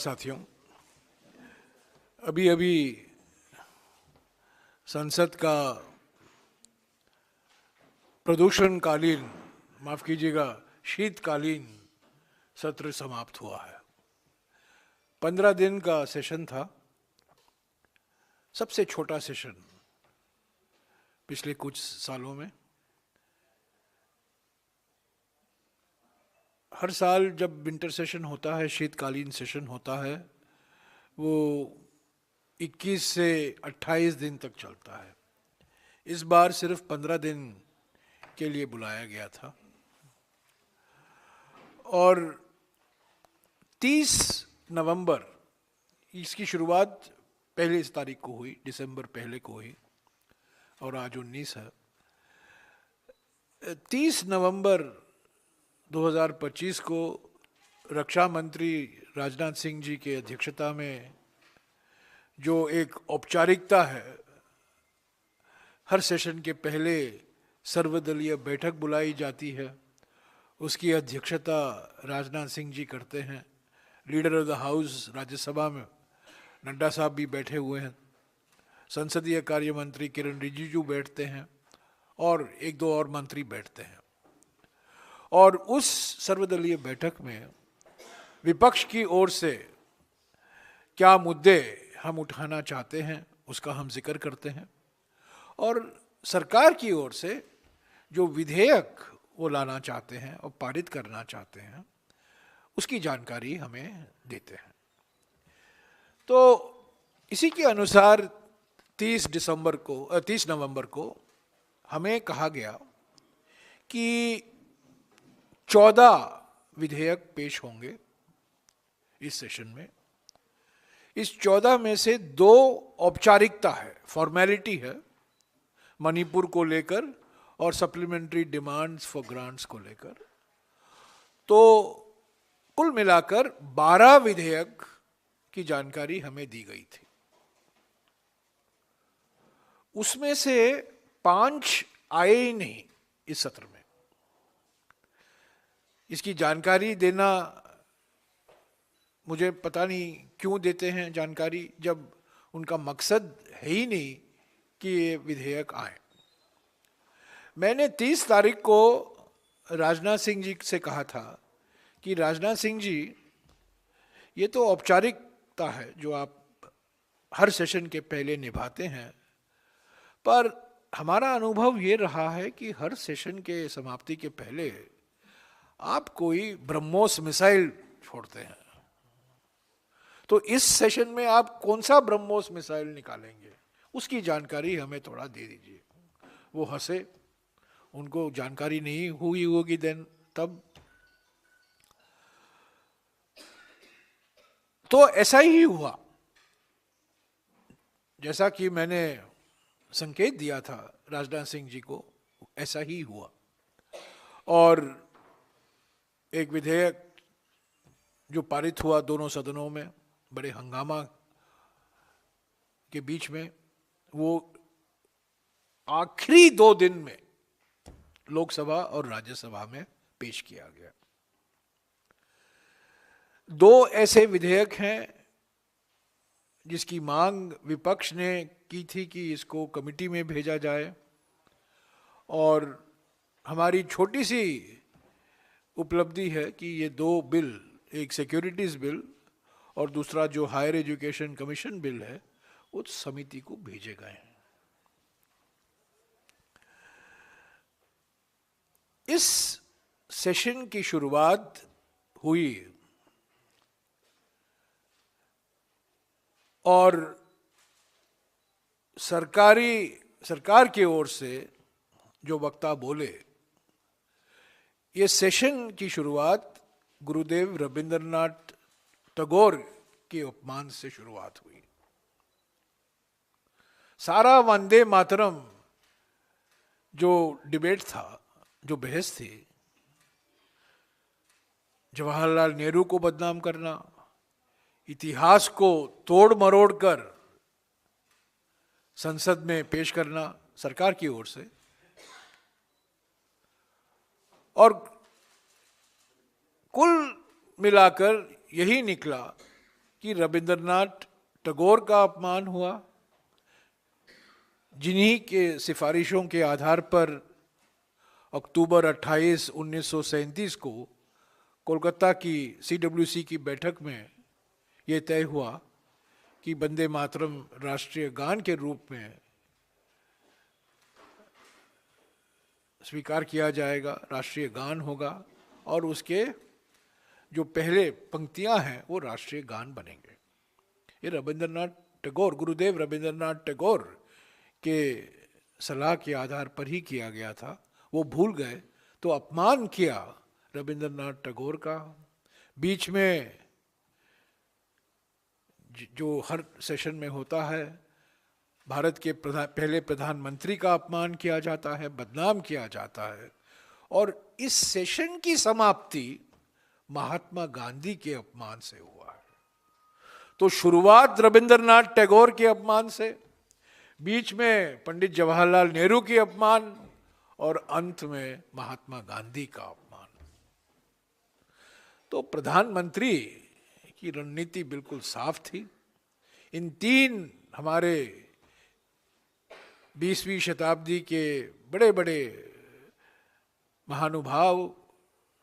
साथियों, अभी अभी संसद का प्रदूषणकालीन, माफ कीजिएगा, शीतकालीन सत्र समाप्त हुआ है। 15 दिन का सेशन था, सबसे छोटा सेशन पिछले कुछ सालों में। हर साल जब विंटर सेशन होता है, शीतकालीन सेशन होता है, वो 21 से 28 दिन तक चलता है। इस बार सिर्फ 15 दिन के लिए बुलाया गया था और 30 नवंबर इसकी शुरुआत पहली तारीख को हुई, दिसंबर पहले को हुई और आज 19 है। 30 नवंबर 2025 को रक्षा मंत्री राजनाथ सिंह जी के अध्यक्षता में जो एक औपचारिकता है, हर सेशन के पहले सर्वदलीय बैठक बुलाई जाती है, उसकी अध्यक्षता राजनाथ सिंह जी करते हैं। Leader of the house Rajya Sabha में नड्डा साहब भी बैठे हुए हैं, संसदीय कार्य मंत्री किरण रिजिजू बैठते हैं और एक दो और मंत्री बैठते हैं। और उस सर्वदलीय बैठक में विपक्ष की ओर से क्या मुद्दे हम उठाना चाहते हैं उसका हम जिक्र करते हैं और सरकार की ओर से जो विधेयक वो लाना चाहते हैं और पारित करना चाहते हैं उसकी जानकारी हमें देते हैं। तो इसी के अनुसार 30 नवंबर को हमें कहा गया कि 14 विधेयक पेश होंगे इस सेशन में। इस 14 में से 2 औपचारिकता है, फॉर्मेलिटी है, मणिपुर को लेकर और सप्लीमेंट्री डिमांड्स फॉर ग्रांट्स को लेकर। तो कुल मिलाकर 12 विधेयक की जानकारी हमें दी गई थी। उसमें से 5 आए ही नहीं इस सत्र में। इसकी जानकारी देना, मुझे पता नहीं क्यों देते हैं जानकारी जब उनका मकसद है ही नहीं कि ये विधेयक आए। मैंने 30 तारीख को राजनाथ सिंह जी से कहा था कि राजनाथ सिंह जी, ये तो औपचारिकता है जो आप हर सेशन के पहले निभाते हैं, पर हमारा अनुभव ये रहा है कि हर सेशन के समाप्ति के पहले आप कोई ब्रह्मोस मिसाइल छोड़ते हैं। तो इस सेशन में आप कौन सा ब्रह्मोस मिसाइल निकालेंगे, उसकी जानकारी हमें थोड़ा दे दीजिए। वो हंसे, उनको जानकारी नहीं हुई होगी देन तब। तो ऐसा ही हुआ जैसा कि मैंने संकेत दिया था राजनाथ सिंह जी को, ऐसा ही हुआ। और एक विधेयक जो पारित हुआ दोनों सदनों में बड़े हंगामा के बीच में, वो आखिरी 2 दिन में लोकसभा और राज्यसभा में पेश किया गया। 2 ऐसे विधेयक हैं जिसकी मांग विपक्ष ने की थी कि इसको कमिटी में भेजा जाए, और हमारी छोटी सी उपलब्धि है कि ये 2 बिल, एक सिक्योरिटीज बिल और दूसरा जो हायर एजुकेशन कमीशन बिल है, उस समिति को भेजे गए हैं। इस सेशन की शुरुआत हुई और सरकार की ओर से जो वक्ता बोले, ये सेशन की शुरुआत गुरुदेव रविंद्रनाथ टैगोर के उपमान से शुरुआत हुई। सारा वंदे मातरम जो डिबेट था, जो बहस थी, जवाहरलाल नेहरू को बदनाम करना, इतिहास को तोड़ मरोड़ कर संसद में पेश करना सरकार की ओर से, और कुल मिलाकर यही निकला कि रविंद्रनाथ टैगोर का अपमान हुआ, जिन्हीं के सिफारिशों के आधार पर अक्टूबर 28, 1937 को कोलकाता की CWC की बैठक में ये तय हुआ कि वंदे मातरम राष्ट्रीय गान के रूप में स्वीकार किया जाएगा, राष्ट्रीय गान होगा और उसके जो पहले पंक्तियां हैं वो राष्ट्रीय गान बनेंगे। ये रविंद्रनाथ टैगोर, गुरुदेव रविंद्रनाथ टैगोर के सलाह के आधार पर ही किया गया था। वो भूल गए तो अपमान किया रविंद्रनाथ टैगोर का। बीच में जो हर सेशन में होता है, भारत के पहले प्रधानमंत्री का अपमान किया जाता है, बदनाम किया जाता है, और इस सेशन की समाप्ति महात्मा गांधी के अपमान से हुआ है। तो शुरुआत रविंद्रनाथ टैगोर के अपमान से, बीच में पंडित जवाहरलाल नेहरू के अपमान और अंत में महात्मा गांधी का अपमान। तो प्रधानमंत्री की रणनीति बिल्कुल साफ थी। इन तीन हमारे 20वीं शताब्दी के बड़े बड़े महानुभाव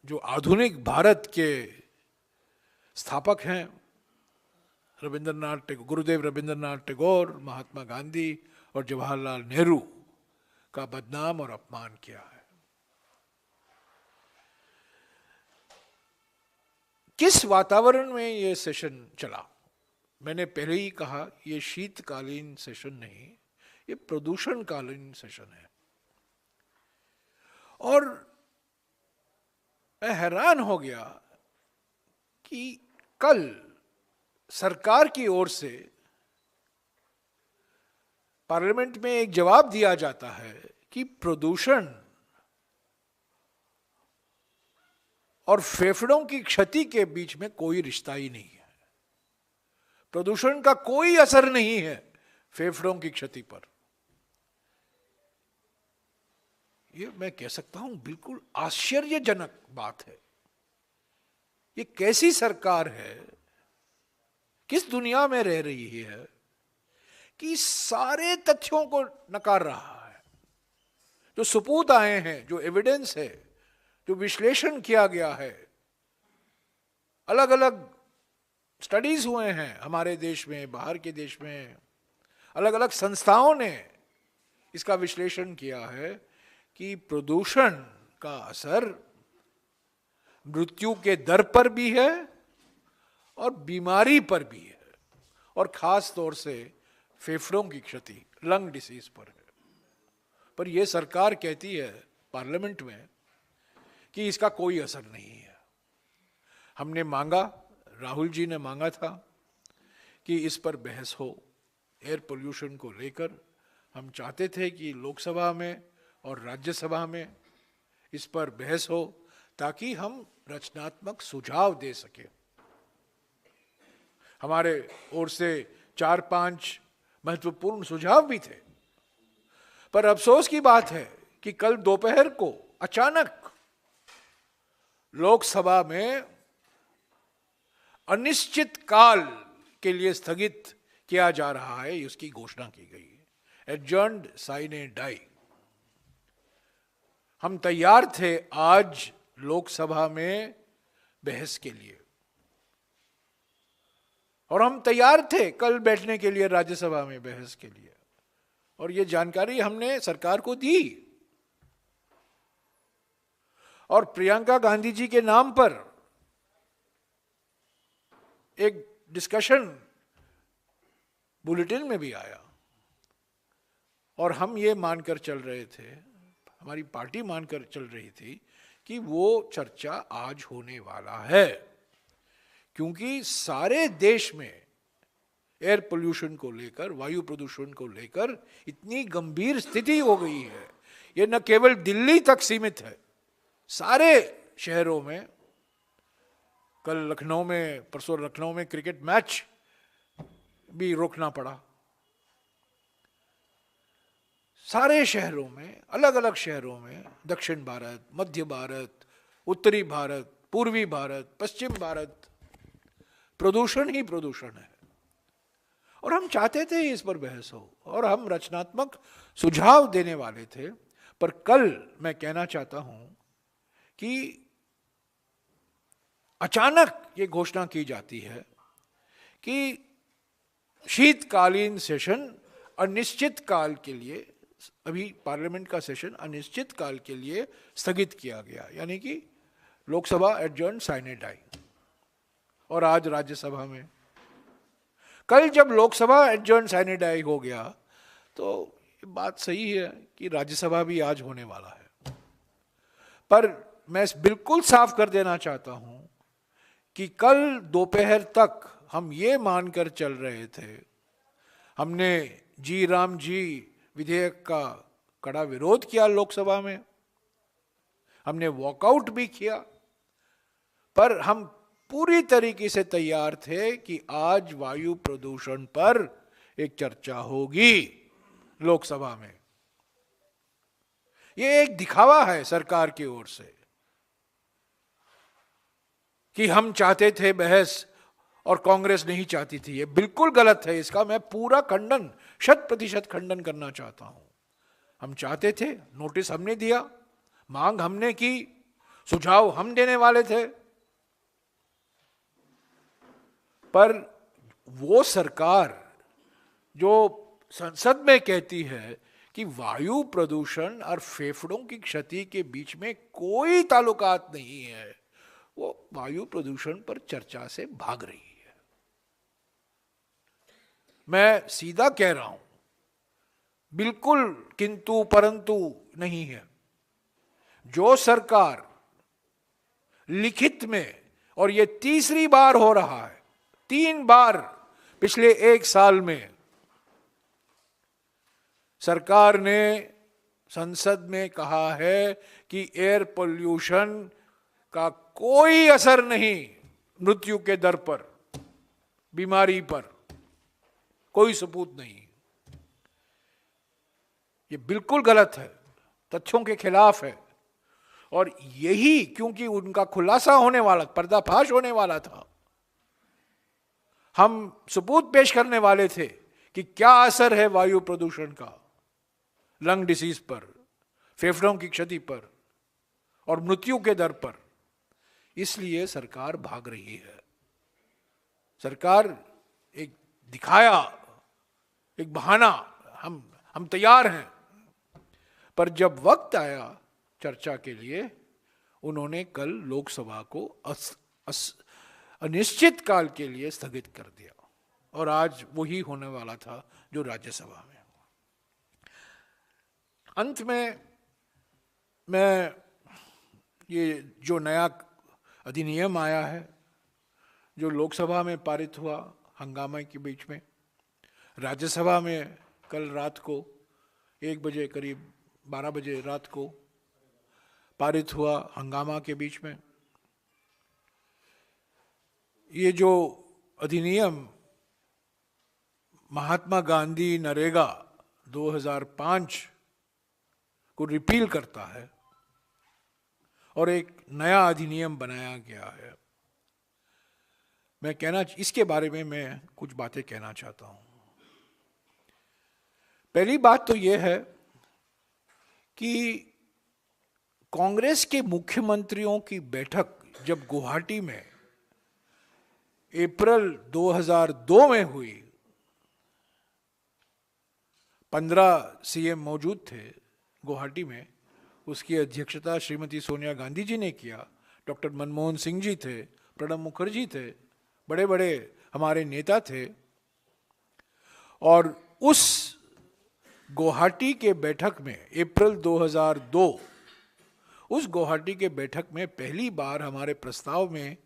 जो आधुनिक भारत के स्थापक हैं, गुरुदेव रविंद्रनाथ टैगोर, महात्मा गांधी और जवाहरलाल नेहरू का बदनाम और अपमान किया है। किस वातावरण में ये सेशन चला? मैंने पहले ही कहा, ये शीतकालीन सेशन नहीं, ये प्रदूषणकालीन सेशन है। और मैं हैरान हो गया कि कल सरकार की ओर से पार्लियामेंट में एक जवाब दिया जाता है कि प्रदूषण और फेफड़ों की क्षति के बीच में कोई रिश्ता ही नहीं है। प्रदूषण का कोई असर नहीं है फेफड़ों की क्षति पर। ये मैं कह सकता हूं बिल्कुल आश्चर्यजनक बात है। ये कैसी सरकार है, किस दुनिया में रह रही है कि सारे तथ्यों को नकार रहा है। जो सबूत आए हैं, जो एविडेंस है, जो विश्लेषण किया गया है, अलग अलग स्टडीज हुए हैं हमारे देश में, बाहर के देश में, अलग अलग संस्थाओं ने इसका विश्लेषण किया है कि प्रदूषण का असर मृत्यु के दर पर भी है और बीमारी पर भी है, और खास तौर से फेफड़ों की क्षति, लंग डिसीज पर है। पर यह सरकार कहती है पार्लियामेंट में कि इसका कोई असर नहीं है। हमने मांगा, राहुल जी ने मांगा था कि इस पर बहस हो, एयर पोल्यूशन को लेकर। हम चाहते थे कि लोकसभा में और राज्यसभा में इस पर बहस हो ताकि हम रचनात्मक सुझाव दे सके। हमारे ओर से 4-5 महत्वपूर्ण सुझाव भी थे। पर अफसोस की बात है कि कल दोपहर को अचानक लोकसभा में अनिश्चित काल के लिए स्थगित किया जा रहा है, उसकी घोषणा की गई है। Adjourned sine die. हम तैयार थे आज लोकसभा में बहस के लिए, और हम तैयार थे कल बैठने के लिए राज्यसभा में बहस के लिए, और ये जानकारी हमने सरकार को दी। और प्रियंका गांधी जी के नाम पर एक डिस्कशन बुलेटिन में भी आया, और हम ये मानकर चल रहे थे, हमारी पार्टी मानकर चल रही थी कि वो चर्चा आज होने वाला है, क्योंकि सारे देश में एयर पोल्यूशन को लेकर, वायु प्रदूषण को लेकर इतनी गंभीर स्थिति हो गई है। ये न केवल दिल्ली तक सीमित है, सारे शहरों में। कल लखनऊ में, परसों लखनऊ में क्रिकेट मैच भी रोकना पड़ा। सारे शहरों में, अलग अलग शहरों में, दक्षिण भारत, मध्य भारत, उत्तरी भारत, पूर्वी भारत, पश्चिम भारत, प्रदूषण ही प्रदूषण है। और हम चाहते थे इस पर बहस हो और हम रचनात्मक सुझाव देने वाले थे, पर कल मैं कहना चाहता हूं कि अचानक ये घोषणा की जाती है कि शीतकालीन सेशन अनिश्चित काल के लिए, अभी पार्लियामेंट का सेशन अनिश्चित काल के लिए स्थगित किया गया, यानी कि लोकसभा एडजर्न साइने डाई। और आज राज्यसभा में, कल जब लोकसभा एडजर्न साइने डाई हो गया तो बात सही है कि राज्यसभा भी आज होने वाला है। पर मैं बिल्कुल साफ कर देना चाहता हूं कि कल दोपहर तक हम ये मानकर चल रहे थे, हमने जी राम जी विधेयक का कड़ा विरोध किया लोकसभा में, हमने वॉकआउट भी किया, पर हम पूरी तरीके से तैयार थे कि आज वायु प्रदूषण पर एक चर्चा होगी लोकसभा में। यह एक दिखावा है सरकार की ओर से कि हम चाहते थे बहस और कांग्रेस नहीं चाहती थी। यह बिल्कुल गलत है, इसका मैं पूरा खंडन, 100% खंडन करना चाहता हूं। हम चाहते थे, नोटिस हमने दिया, मांग हमने की, सुझाव हम देने वाले थे, पर वो सरकार जो संसद में कहती है कि वायु प्रदूषण और फेफड़ों की क्षति के बीच में कोई ताल्लुकात नहीं है, वो वायु प्रदूषण पर चर्चा से भाग रही है। मैं सीधा कह रहा हूं, बिल्कुल किंतु परंतु नहीं है। जो सरकार लिखित में, और ये तीसरी बार हो रहा है, 3 बार पिछले 1 साल में सरकार ने संसद में कहा है कि एयर पोल्यूशन का कोई असर नहीं मृत्यु के दर पर, बीमारी पर, कोई सबूत नहीं। ये बिल्कुल गलत है, तथ्यों के खिलाफ है। और यही क्योंकि उनका खुलासा होने वाला, पर्दाफाश होने वाला था, हम सबूत पेश करने वाले थे कि क्या असर है वायु प्रदूषण का लंग डिसीज पर, फेफड़ों की क्षति पर और मृत्यु के दर पर। इसलिए सरकार भाग रही है। सरकार एक दिखाया, एक बहाना, हम तैयार हैं, पर जब वक्त आया चर्चा के लिए, उन्होंने कल लोकसभा को अनिश्चित काल के लिए स्थगित कर दिया और आज वही होने वाला था जो राज्यसभा में। अंत में मैं ये जो नया अधिनियम आया है, जो लोकसभा में पारित हुआ हंगामे के बीच में, राज्यसभा में कल रात को 1 बजे, करीब 12 बजे रात को पारित हुआ हंगामा के बीच में, ये जो अधिनियम महात्मा गांधी नरेगा 2005 को रिपील करता है और एक नया अधिनियम बनाया गया है, इसके बारे में मैं कुछ बातें कहना चाहता हूं। पहली बात तो यह है कि कांग्रेस के मुख्यमंत्रियों की बैठक जब गुवाहाटी में अप्रैल 2002 में हुई, 15 सीएम मौजूद थे गुवाहाटी में, उसकी अध्यक्षता श्रीमती सोनिया गांधी जी ने किया, डॉक्टर मनमोहन सिंह जी थे, प्रणब मुखर्जी थे, बड़े बड़े हमारे नेता थे। और उस गुवाहाटी के बैठक में अप्रैल 2002, उस गुवाहाटी के बैठक में पहली बार हमारे प्रस्ताव में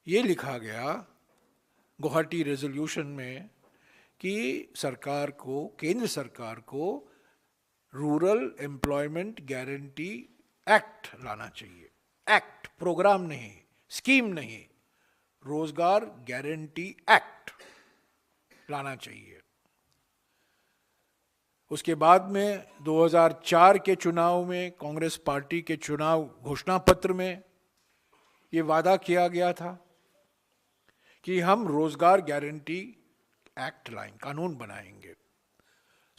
ये लिखा गया, गुवाहाटी रेजोल्यूशन में, कि सरकार को, केंद्र सरकार को रूरल एम्प्लॉयमेंट गारंटी एक्ट लाना चाहिए। एक्ट, प्रोग्राम नहीं, स्कीम नहीं, रोजगार गारंटी एक्ट लाना चाहिए। उसके बाद में 2004 के चुनाव में, कांग्रेस पार्टी के चुनाव घोषणा पत्र में ये वादा किया गया था कि हम रोजगार गारंटी एक्ट लाएंगे, कानून बनाएंगे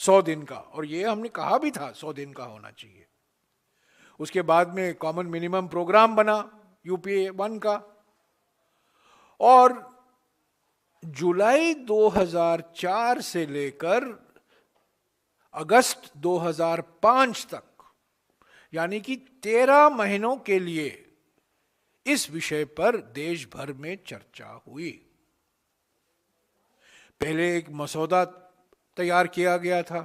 100 दिन का, और ये हमने कहा भी था 100 दिन का होना चाहिए। उसके बाद में कॉमन मिनिमम प्रोग्राम बना यूपीए 1 का, और जुलाई 2004 से लेकर अगस्त 2005 तक, यानी कि 13 महीनों के लिए इस विषय पर देश भर में चर्चा हुई। पहले एक मसौदा तैयार किया गया था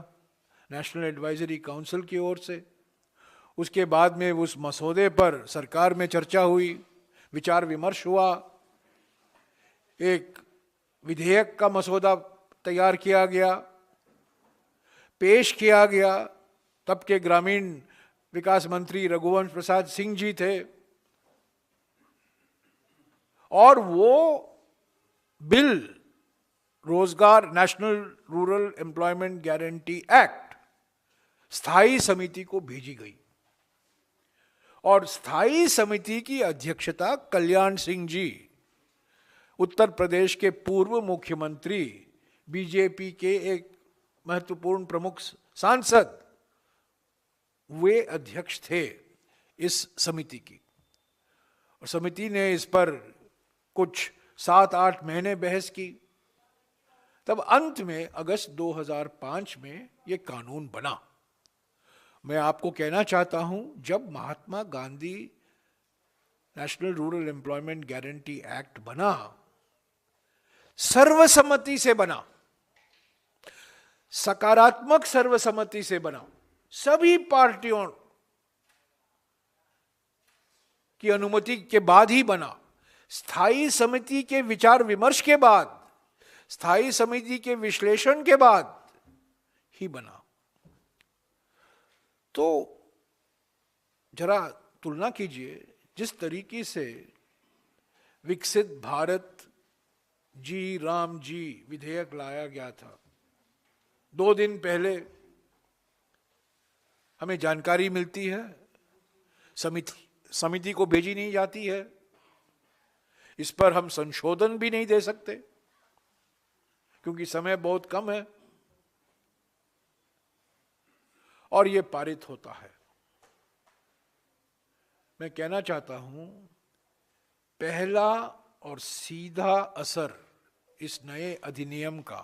नेशनल एडवाइजरी काउंसिल की ओर से, उसके बाद में उस मसौदे पर सरकार में चर्चा हुई, विचार विमर्श हुआ, एक विधेयक का मसौदा तैयार किया गया, पेश किया गया। तब के ग्रामीण विकास मंत्री रघुवंश प्रसाद सिंह जी थे, और वो बिल रोजगार national rural employment guarantee act स्थायी समिति को भेजी गई, और स्थायी समिति की अध्यक्षता कल्याण सिंह जी, उत्तर प्रदेश के पूर्व मुख्यमंत्री, बीजेपी के एक महत्वपूर्ण प्रमुख सांसद, वे अध्यक्ष थे इस समिति की। और समिति ने इस पर कुछ 7-8 महीने बहस की। तब अंत में अगस्त 2005 में यह कानून बना। मैं आपको कहना चाहता हूं, जब Mahatma Gandhi national rural employment guarantee act बना, सर्वसम्मति से बना, सकारात्मक सर्वसम्मति से बना, सभी पार्टियों की अनुमति के बाद ही बना, स्थायी समिति के विचार विमर्श के बाद, स्थायी समिति के विश्लेषण के बाद ही बना। तो जरा तुलना कीजिए, जिस तरीके से विकसित भारत जी राम जी विधेयक लाया गया था, 2 दिन पहले हमें जानकारी मिलती है, समिति को भेजी नहीं जाती है, इस पर हम संशोधन भी नहीं दे सकते क्योंकि समय बहुत कम है, और यह पारित होता है। मैं कहना चाहता हूं, पहला और सीधा असर इस नए अधिनियम का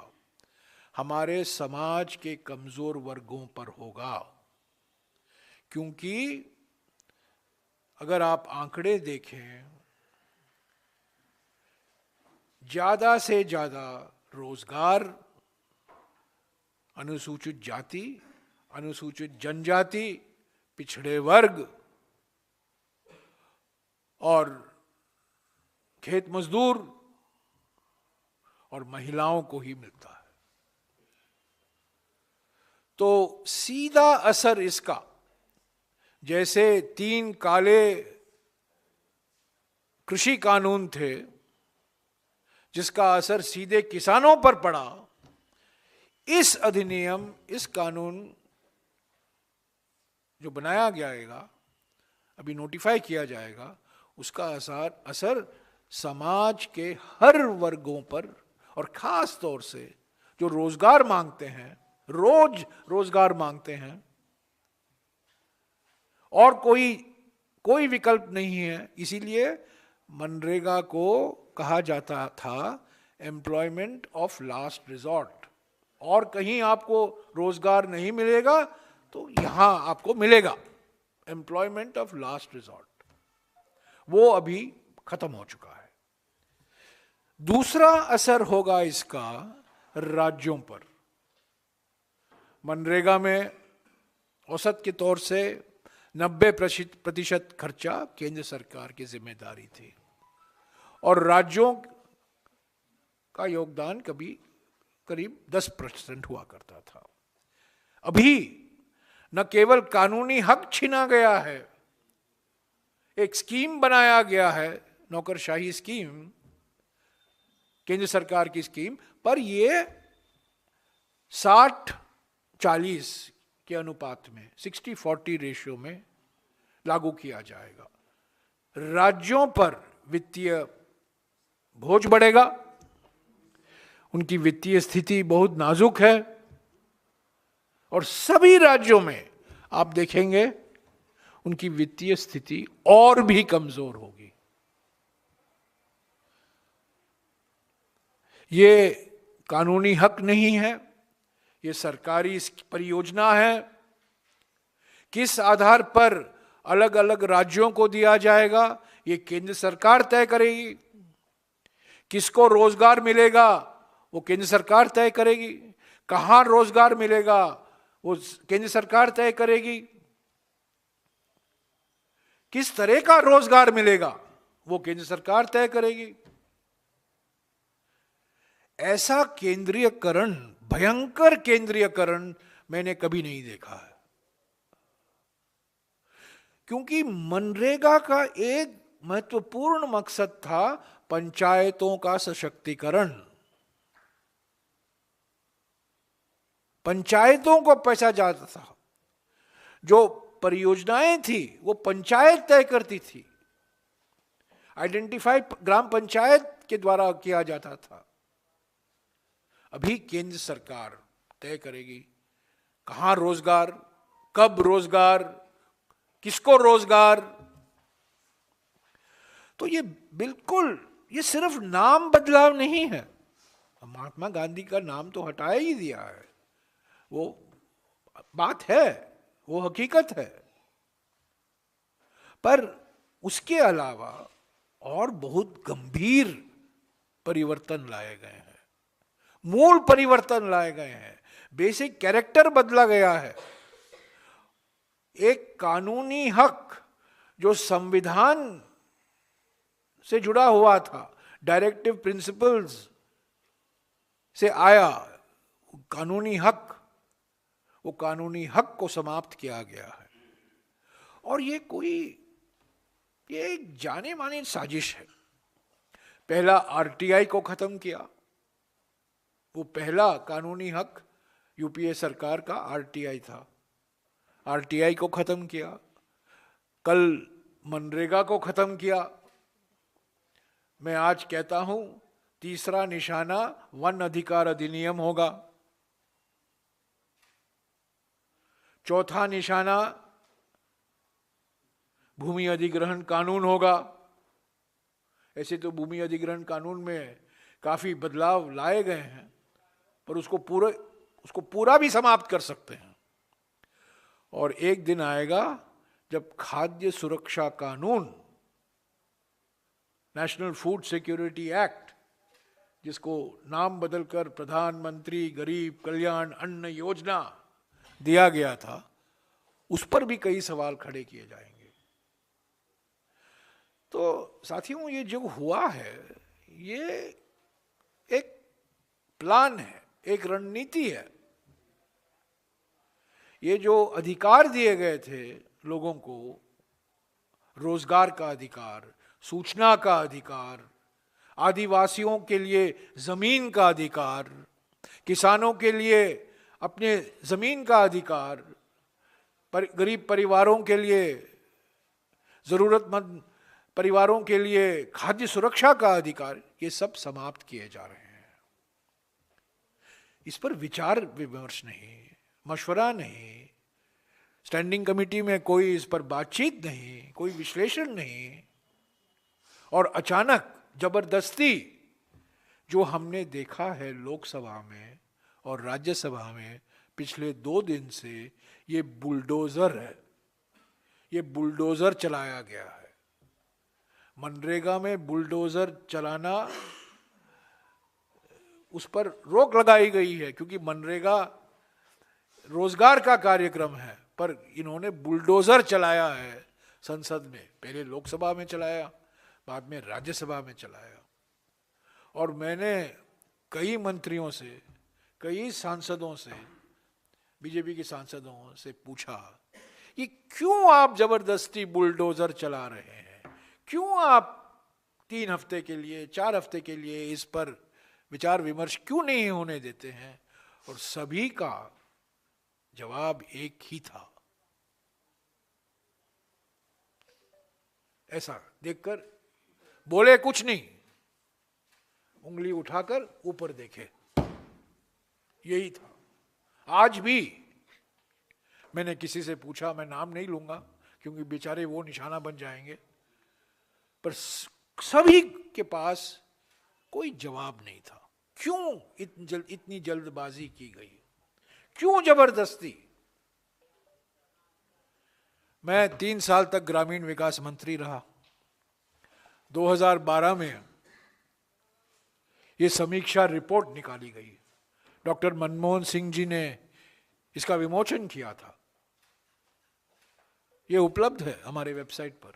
हमारे समाज के कमजोर वर्गों पर होगा, क्योंकि अगर आप आंकड़े देखें, ज्यादा से ज्यादा रोजगार अनुसूचित जाति, अनुसूचित जनजाति, पिछड़े वर्ग और खेत मजदूर और महिलाओं को ही मिलता है। तो सीधा असर इसका, जैसे 3 काले कृषि कानून थे जिसका असर सीधे किसानों पर पड़ा, इस अधिनियम, इस कानून जो बनाया जाएगा, अभी नोटिफाई किया जाएगा, उसका असर समाज के हर वर्गों पर, और खास तौर से जो रोजगार मांगते हैं, रोज रोजगार मांगते हैं, और कोई विकल्प नहीं है। इसीलिए मनरेगा को कहा जाता था एम्प्लॉयमेंट ऑफ लास्ट रिजॉर्ट, और कहीं आपको रोजगार नहीं मिलेगा तो यहां आपको मिलेगा, एम्प्लॉयमेंट ऑफ लास्ट रिजॉर्ट। वो अभी खत्म हो चुका है। दूसरा असर होगा इसका राज्यों पर। मनरेगा में औसत के तौर से 90% खर्चा केंद्र सरकार की जिम्मेदारी थी, और राज्यों का योगदान करीब 10% हुआ करता था। अभी न केवल कानूनी हक छीना गया है, एक स्कीम बनाया गया है, नौकरशाही स्कीम, केंद्र सरकार की स्कीम, पर यह 60-40 के अनुपात में, 60-40 रेशियो में लागू किया जाएगा। राज्यों पर वित्तीय बोझ बढ़ेगा, उनकी वित्तीय स्थिति बहुत नाजुक है और सभी राज्यों में आप देखेंगे उनकी वित्तीय स्थिति और भी कमजोर होगी। ये कानूनी हक नहीं है, ये सरकारी परियोजना है। किस आधार पर अलग अलग राज्यों को दिया जाएगा ये केंद्र सरकार तय करेगी। किसको रोजगार मिलेगा वो केंद्र सरकार तय करेगी। कहां रोजगार मिलेगा वो केंद्र सरकार तय करेगी। किस तरह का रोजगार मिलेगा वो केंद्र सरकार तय करेगी। ऐसा केंद्रीयकरण, भयंकर केंद्रीयकरण मैंने कभी नहीं देखा है। क्योंकि मनरेगा का एक महत्वपूर्ण मकसद था पंचायतों का सशक्तिकरण। पंचायतों को पैसा जाता था, जो परियोजनाएं थी वो पंचायत तय करती थी, आइडेंटिफाई ग्राम पंचायत के द्वारा किया जाता था। अभी केंद्र सरकार तय करेगी कहां रोजगार, कब रोजगार, किसको रोजगार। तो ये बिल्कुल, ये सिर्फ नाम बदलाव नहीं है। महात्मा गांधी का नाम तो हटाया ही दिया है, वो बात है, वो हकीकत है। पर उसके अलावा और बहुत गंभीर परिवर्तन लाए गए हैं, मूल परिवर्तन लाए गए हैं, बेसिक कैरेक्टर बदला गया है। एक कानूनी हक जो संविधान से जुड़ा हुआ था, डायरेक्टिव प्रिंसिपल्स से आया कानूनी हक, वो कानूनी हक को समाप्त किया गया है। और ये एक जाने मानी साजिश है। पहला आरटीआई को खत्म किया, वो पहला कानूनी हक यूपीए सरकार का आरटीआई था। आरटीआई को खत्म किया, कल मनरेगा को खत्म किया। मैं आज कहता हूं तीसरा निशाना वन अधिकार अधिनियम होगा, चौथा निशाना भूमि अधिग्रहण कानून होगा। ऐसे तो भूमि अधिग्रहण कानून में काफी बदलाव लाए गए हैं, पर उसको पूरा भी समाप्त कर सकते हैं। और एक दिन आएगा जब खाद्य सुरक्षा कानून, नेशनल फूड सिक्योरिटी एक्ट, जिसको नाम बदलकर प्रधानमंत्री गरीब कल्याण अन्न योजना दिया गया था, उस पर भी कई सवाल खड़े किए जाएंगे। तो साथियों, ये जो हुआ है ये एक प्लान है, एक रणनीति है। ये जो अधिकार दिए गए थे लोगों को, रोजगार का अधिकार, सूचना का अधिकार, आदिवासियों के लिए जमीन का अधिकार, किसानों के लिए अपने जमीन का अधिकार, गरीब परिवारों के लिए, जरूरतमंद परिवारों के लिए खाद्य सुरक्षा का अधिकार, ये सब समाप्त किए जा रहे हैं। इस पर विचार विमर्श नहीं, मशवरा नहीं, स्टैंडिंग कमेटी में कोई इस पर बातचीत नहीं, कोई विश्लेषण नहीं। और अचानक जबरदस्ती जो हमने देखा है लोकसभा में और राज्यसभा में पिछले 2 दिन से, ये बुलडोजर है, ये बुलडोजर चलाया गया है। मनरेगा में बुलडोजर चलाना, उस पर रोक लगाई गई है क्योंकि मनरेगा रोजगार का कार्यक्रम है, पर इन्होंने बुलडोजर चलाया है संसद में। पहले लोकसभा में चलाया, बाद में राज्यसभा में चलाया। और मैंने कई मंत्रियों से, कई सांसदों से, बीजेपी के सांसदों से पूछा कि क्यों आप जबरदस्ती बुलडोजर चला रहे हैं, क्यों आप 3 हफ्ते के लिए, 4 हफ्ते के लिए इस पर विचार विमर्श क्यों नहीं होने देते हैं। और सभी का जवाब एक ही था। ऐसा देखकर बोले कुछ नहीं, उंगली उठाकर ऊपर देखे। यही था। आज भी मैंने किसी से पूछा, मैं नाम नहीं लूंगा क्योंकि बेचारे वो निशाना बन जाएंगे, पर सभी के पास कोई जवाब नहीं था। क्यों इतनी जल्दबाजी की गई, क्यों जबरदस्ती? मैं 3 साल तक ग्रामीण विकास मंत्री रहा। 2012 में ये समीक्षा रिपोर्ट निकाली गई, डॉक्टर मनमोहन सिंह जी ने इसका विमोचन किया था। ये उपलब्ध है हमारे वेबसाइट पर।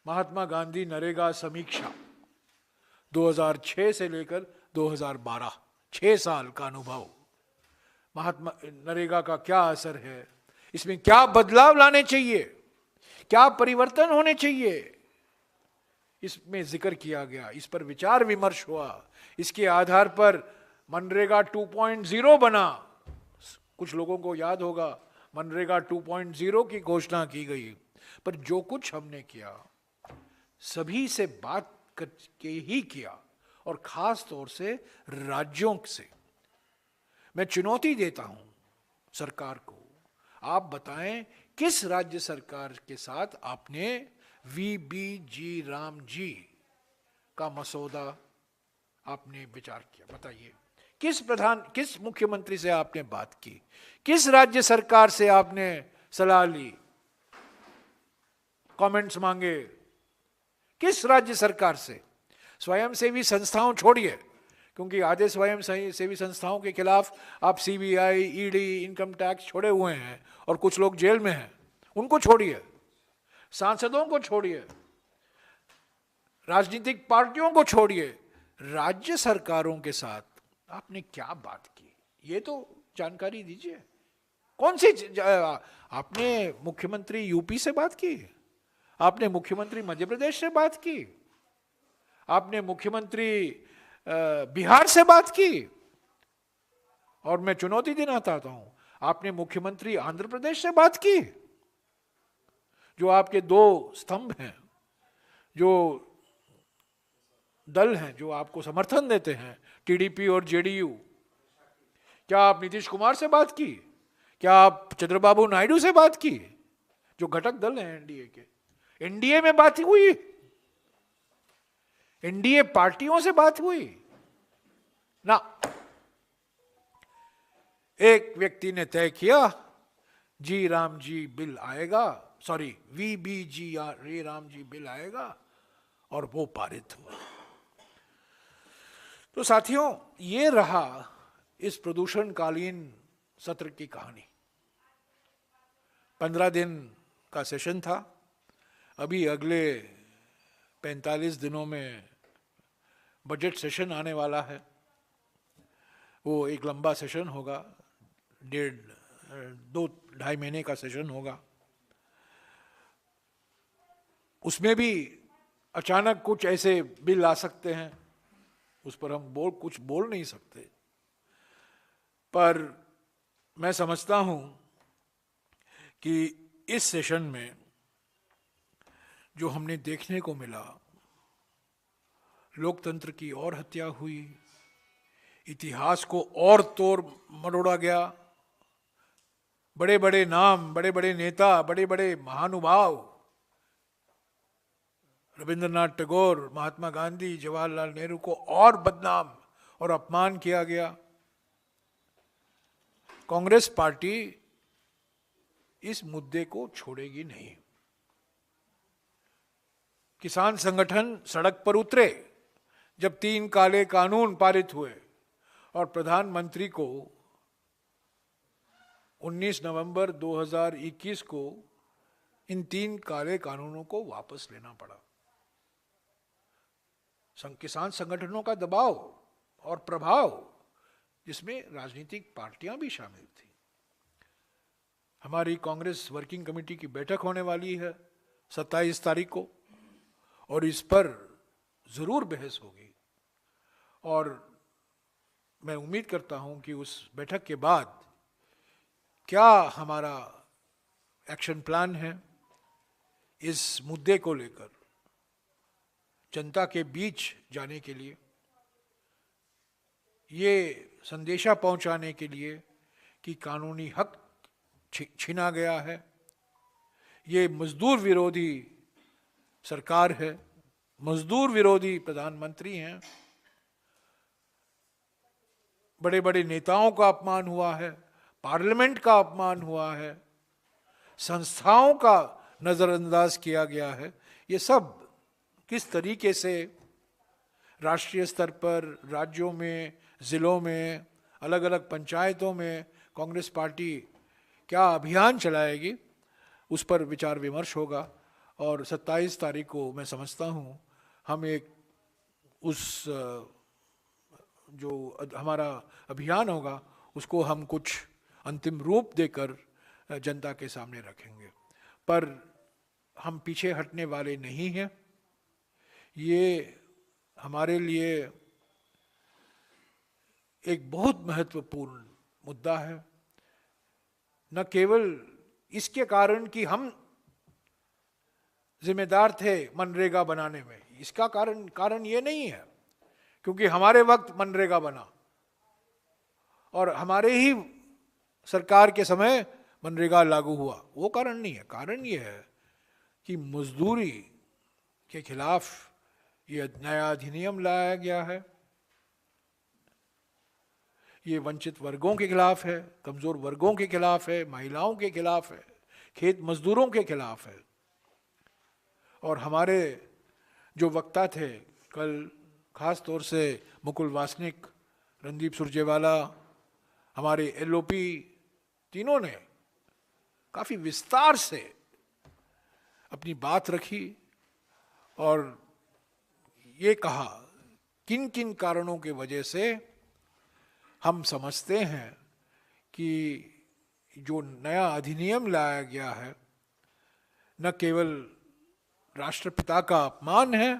महात्मा गांधी नरेगा समीक्षा 2006 से लेकर 2012, 6 साल का अनुभव। महात्मा नरेगा का क्या असर है, इसमें क्या बदलाव लाने चाहिए, क्या परिवर्तन होने चाहिए, इसमें जिक्र किया गया, इस पर विचार विमर्श हुआ। इसके आधार पर मनरेगा 2.0 बना। कुछ लोगों को याद होगा मनरेगा 2.0 की घोषणा की गई, पर जो कुछ हमने किया सभी से बात करके ही किया, और खास तौर से राज्यों से। मैं चुनौती देता हूं सरकार को, आप बताएं किस राज्य सरकार के साथ आपने वीबीजी राम जी का मसौदा आपने विचार किया? बताइए, किस मुख्यमंत्री से आपने बात की, किस राज्य सरकार से आपने सलाह ली, कमेंट्स मांगे, किस राज्य सरकार से? स्वयंसेवी संस्थाओं छोड़िए, क्योंकि आधे स्वयं सेवी संस्थाओं के खिलाफ आप सीबीआई, ईडी, इनकम टैक्स छोड़े हुए हैं और कुछ लोग जेल में हैं, उनको छोड़िए। सांसदों को छोड़िए, राजनीतिक पार्टियों को छोड़िए, राज्य सरकारों के साथ आपने क्या बात की, ये तो जानकारी दीजिए। कौन सी आपने मुख्यमंत्री यूपी से बात की, आपने मुख्यमंत्री मध्य प्रदेश से बात की, आपने मुख्यमंत्री बिहार से बात की, और मैं चुनौती देना चाहता हूं, आपने मुख्यमंत्री आंध्र प्रदेश से बात की, जो आपके 2 स्तंभ हैं, जो दल हैं जो आपको समर्थन देते हैं, टीडीपी और जेडीयू। क्या आप नीतीश कुमार से बात की? क्या आप चंद्रबाबू नायडू से बात की, जो घटक दल हैं एनडीए के? एनडीए में बात हुई, एनडीए पार्टियों से बात हुई ना। एक व्यक्ति ने तय किया जी राम जी बिल आएगा, सॉरी वीबीजी रे राम जी बिल आएगा, और वो पारित हुआ। तो साथियों, ये रहा इस प्रदूषणकालीन सत्र की कहानी। 15 दिन का सेशन था। अभी अगले 45 दिनों में बजट सेशन आने वाला है। वो एक लंबा सेशन होगा, 2-2.5 महीने का सेशन होगा। उसमें भी अचानक कुछ ऐसे बिल आ सकते हैं, उस पर हम कुछ बोल नहीं सकते। पर मैं समझता हूं कि इस सेशन में जो हमने देखने को मिला, लोकतंत्र की और हत्या हुई, इतिहास को और तोड़ मरोड़ा गया, बड़े बड़े नाम, बड़े बड़े नेता, बड़े बड़े महानुभाव, रविंद्रनाथ टैगोर, महात्मा गांधी, जवाहरलाल नेहरू को और बदनाम और अपमान किया गया। कांग्रेस पार्टी इस मुद्दे को छोड़ेगी नहीं। किसान संगठन सड़क पर उतरे जब 3 काले कानून पारित हुए, और प्रधानमंत्री को 19 नवंबर 2021 को इन 3 काले कानूनों को वापस लेना पड़ा। किसान संगठनों का दबाव और प्रभाव, जिसमें राजनीतिक पार्टियां भी शामिल थी। हमारी कांग्रेस वर्किंग कमेटी की बैठक होने वाली है 27 तारीख को, और इस पर जरूर बहस होगी। और मैं उम्मीद करता हूं कि उस बैठक के बाद क्या हमारा एक्शन प्लान है इस मुद्दे को लेकर जनता के बीच जाने के लिए, ये संदेशा पहुंचाने के लिए कि कानूनी हक छीना गया है। ये मजदूर विरोधी सरकार है, मजदूर विरोधी प्रधानमंत्री हैं, बड़े बड़े नेताओं का अपमान हुआ है, पार्लियामेंट का अपमान हुआ है, संस्थाओं का नज़रअंदाज किया गया है। ये सब किस तरीके से राष्ट्रीय स्तर पर, राज्यों में, ज़िलों में, अलग अलग पंचायतों में कांग्रेस पार्टी क्या अभियान चलाएगी, उस पर विचार विमर्श होगा। और 27 तारीख को मैं समझता हूँ हम एक उस जो हमारा अभियान होगा उसको हम कुछ अंतिम रूप देकर जनता के सामने रखेंगे। पर हम पीछे हटने वाले नहीं हैं। ये हमारे लिए एक बहुत महत्वपूर्ण मुद्दा है, न केवल इसके कारण कि हम जिम्मेदार थे मनरेगा बनाने में, इसका कारण ये नहीं है क्योंकि हमारे वक्त मनरेगा बना और हमारे ही सरकार के समय मनरेगा लागू हुआ, वो कारण नहीं है। कारण ये है कि मजदूरी के खिलाफ ये नया अधिनियम लाया गया है। ये वंचित वर्गों के खिलाफ है, कमजोर वर्गों के खिलाफ है, महिलाओं के खिलाफ है, खेत मजदूरों के खिलाफ है। और हमारे जो वक्ता थे कल, खास तौर से मुकुल वासनिक, रणदीप सुरजेवाला, हमारे एलओपी, तीनों ने काफी विस्तार से अपनी बात रखी और ये कहा किन किन कारणों के वजह से हम समझते हैं कि जो नया अधिनियम लाया गया है न केवल राष्ट्रपिता का अपमान है,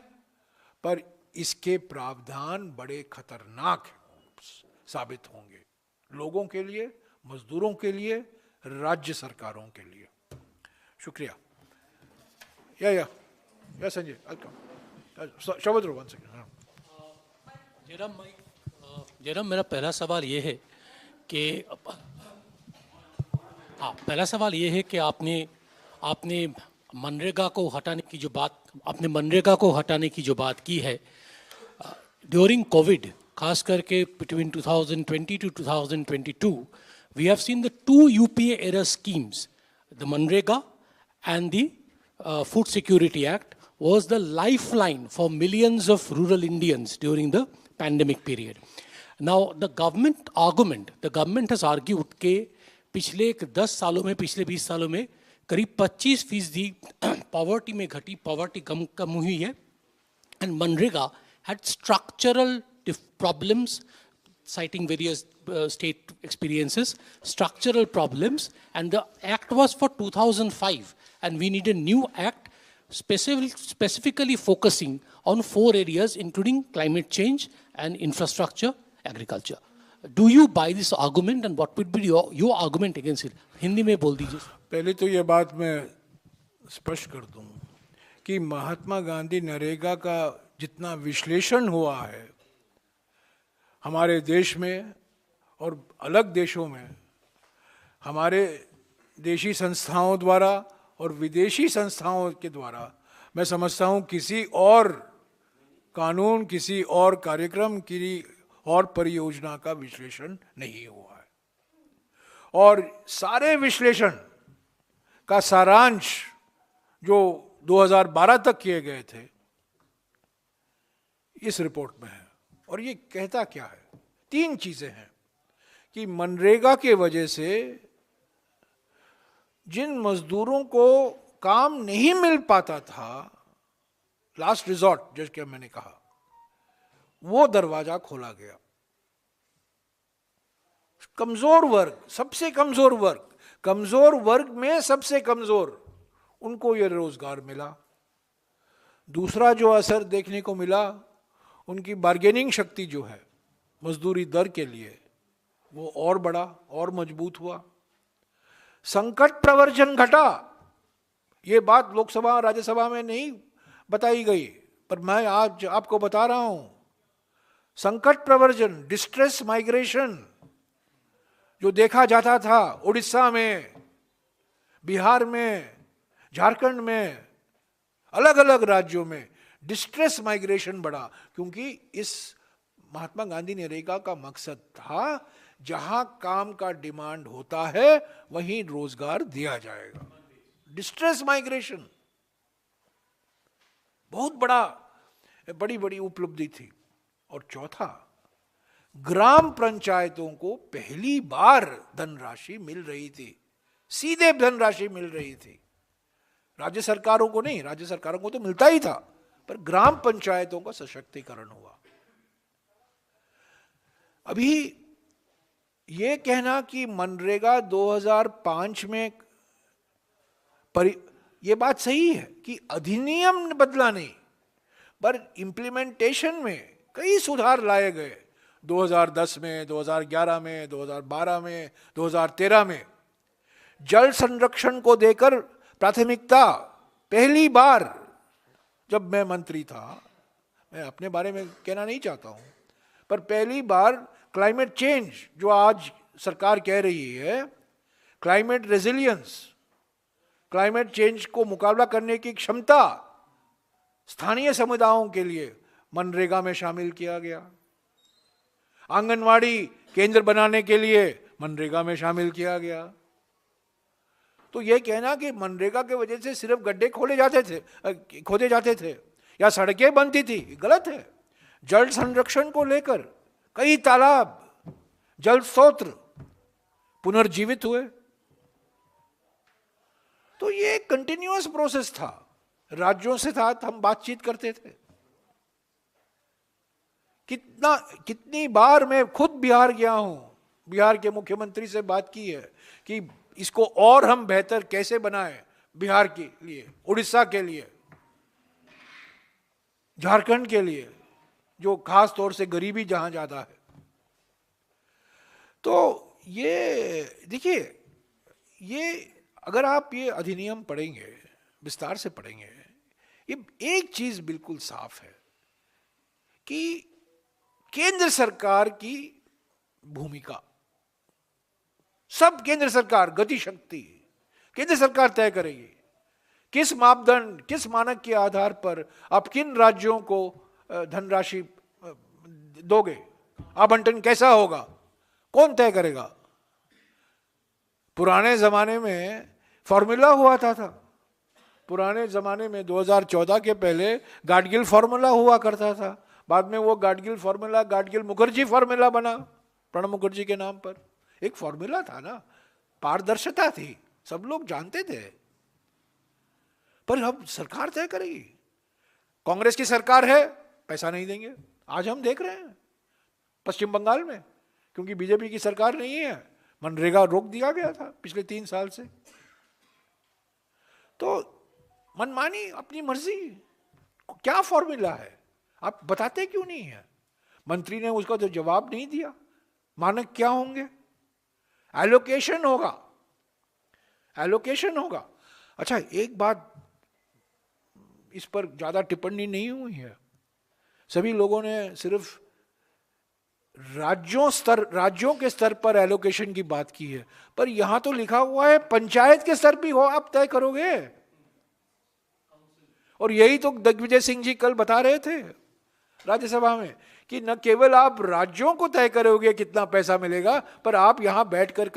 पर इसके प्रावधान बड़े खतरनाक साबित होंगे लोगों के लिए, मजदूरों के लिए, राज्य सरकारों के लिए। शुक्रिया। या संजय, शब्द रो वन सेकंड। जयराम, मेरा पहला सवाल ये है कि आपने मनरेगा को हटाने की जो बात की है ड्यूरिंग कोविड, खास करके between 2020 to 2022, we have seen the two UPA era schemes, the Manrega and the Food Security Act, was the lifeline for millions of rural Indians during the pandemic period. Now, the government has argued कि पिछले 10 सालों में, पिछले 20 सालों में करीब 25% poverty कम हुई है, and Manrega had structural problems, citing various state experiences, structural problems, and the act was for 2005, and we need a new act specifically focusing on 4 areas, including climate change and infrastructure, agriculture. Do you buy this argument, and what would be your argument against it? Hindi में बोल दीजिए। पहले तो ये बात मैं स्पष्ट कर दूं कि महात्मा गांधी नरेगा का जितना विश्लेषण हुआ है हमारे देश में और अलग देशों में, हमारे देशी संस्थाओं द्वारा और विदेशी संस्थाओं के द्वारा, मैं समझता हूँ किसी और कानून, किसी और कार्यक्रम, किसी और परियोजना का विश्लेषण नहीं हुआ है। और सारे विश्लेषण का सारांश जो 2012 तक किए गए थे इस रिपोर्ट में है। और ये कहता क्या है? 3 चीजें हैं कि मनरेगा के वजह से जिन मजदूरों को काम नहीं मिल पाता था, लास्ट रिजॉर्ट जैसे मैंने कहा, वो दरवाजा खोला गया। कमजोर वर्ग, सबसे कमजोर वर्ग में सबसे कमजोर, उनको ये रोजगार मिला। दूसरा जो असर देखने को मिला, उनकी बार्गेनिंग शक्ति जो है मजदूरी दर के लिए, वो और बढ़ा, और मजबूत हुआ। संकट प्रवर्जन घटा। ये बात लोकसभा राज्यसभा में नहीं बताई गई, पर मैं आज आपको बता रहा हूं संकट प्रवर्जन, डिस्ट्रेस माइग्रेशन जो देखा जाता था उड़ीसा में, बिहार में, झारखंड में, अलग अलग राज्यों में डिस्ट्रेस माइग्रेशन बढ़ा, क्योंकि इस महात्मा गांधी नरेगा का मकसद था जहां काम का डिमांड होता है वहीं रोजगार दिया जाएगा। डिस्ट्रेस माइग्रेशन बहुत बड़ी बड़ी उपलब्धि थी। और चौथा, ग्राम पंचायतों को पहली बार धनराशि मिल रही थी, सीधे धनराशि मिल रही थी, राज्य सरकारों को नहीं, राज्य सरकारों को तो मिलता ही था, पर ग्राम पंचायतों का सशक्तिकरण हुआ। अभी यह कहना कि मनरेगा 2005 में यह बात सही है कि अधिनियम बदला नहीं, पर इंप्लीमेंटेशन में कई सुधार लाए गए। 2010 में, 2011 में, 2012 में, 2013 में जल संरक्षण को देकर प्राथमिकता पहली बार, जब मैं मंत्री था, मैं अपने बारे में कहना नहीं चाहता हूं, पर पहली बार क्लाइमेट चेंज जो आज सरकार कह रही है, क्लाइमेट रेजिलियंस, क्लाइमेट चेंज को मुकाबला करने की क्षमता स्थानीय समुदायों के लिए मनरेगा में शामिल किया गया। आंगनवाड़ी केंद्र बनाने के लिए मनरेगा में शामिल किया गया। तो यह कहना कि मनरेगा के वजह से सिर्फ गड्ढे खोदे जाते थे या सड़कें बनती थी, गलत है। जल संरक्षण को लेकर कई तालाब, जल स्रोत पुनर्जीवित हुए। तो ये कंटिन्यूअस प्रोसेस था, राज्यों से साथ हम बातचीत करते थे। कितनी बार मैं खुद बिहार गया हूं, बिहार के मुख्यमंत्री से बात की है कि इसको और हम बेहतर कैसे बनाएं, बिहार के लिए, उड़ीसा के लिए, झारखंड के लिए, जो खास तौर से गरीबी जहां ज्यादा है। तो ये देखिए, ये अगर आप ये अधिनियम पढ़ेंगे, विस्तार से पढ़ेंगे, ये एक चीज बिल्कुल साफ है कि केंद्र सरकार की भूमिका, सब केंद्र सरकार, गति शक्ति केंद्र सरकार तय करेगी। किस मापदंड, किस मानक के आधार पर आप किन राज्यों को धनराशि दोगे, आवंटन कैसा होगा, कौन तय करेगा? पुराने जमाने में फॉर्मूला हुआ था। पुराने जमाने में 2014 के पहले गाडगिल फॉर्मूला हुआ करता था। बाद में वो गाडगिल फॉर्मूला गाडगिल मुखर्जी फॉर्मूला बना, प्रणब मुखर्जी के नाम पर। एक फॉर्मूला था ना, पारदर्शिता थी, सब लोग जानते थे। पर अब सरकार तय करेगी। कांग्रेस की सरकार है, पैसा नहीं देंगे। आज हम देख रहे हैं पश्चिम बंगाल में, क्योंकि बीजेपी की सरकार नहीं है, मनरेगा रोक दिया गया था पिछले 3 साल से। तो मनमानी, अपनी मर्जी, क्या फॉर्मूला है आप बताते क्यों नहीं है? मंत्री ने उसका तो जवाब नहीं दिया। मानक क्या होंगे? एलोकेशन होगा, एलोकेशन होगा। अच्छा, एक बात इस पर ज्यादा टिप्पणी नहीं हुई है। सभी लोगों ने सिर्फ राज्यों के स्तर पर एलोकेशन की बात की है, पर यहां तो लिखा हुआ है पंचायत के स्तर भी हो आप तय करोगे। और यही तो दिग्विजय सिंह जी कल बता रहे थे राज्यसभा में कि न केवल आप राज्यों को तय करोगे कितना पैसा मिलेगा, पर आप यहां बैठकर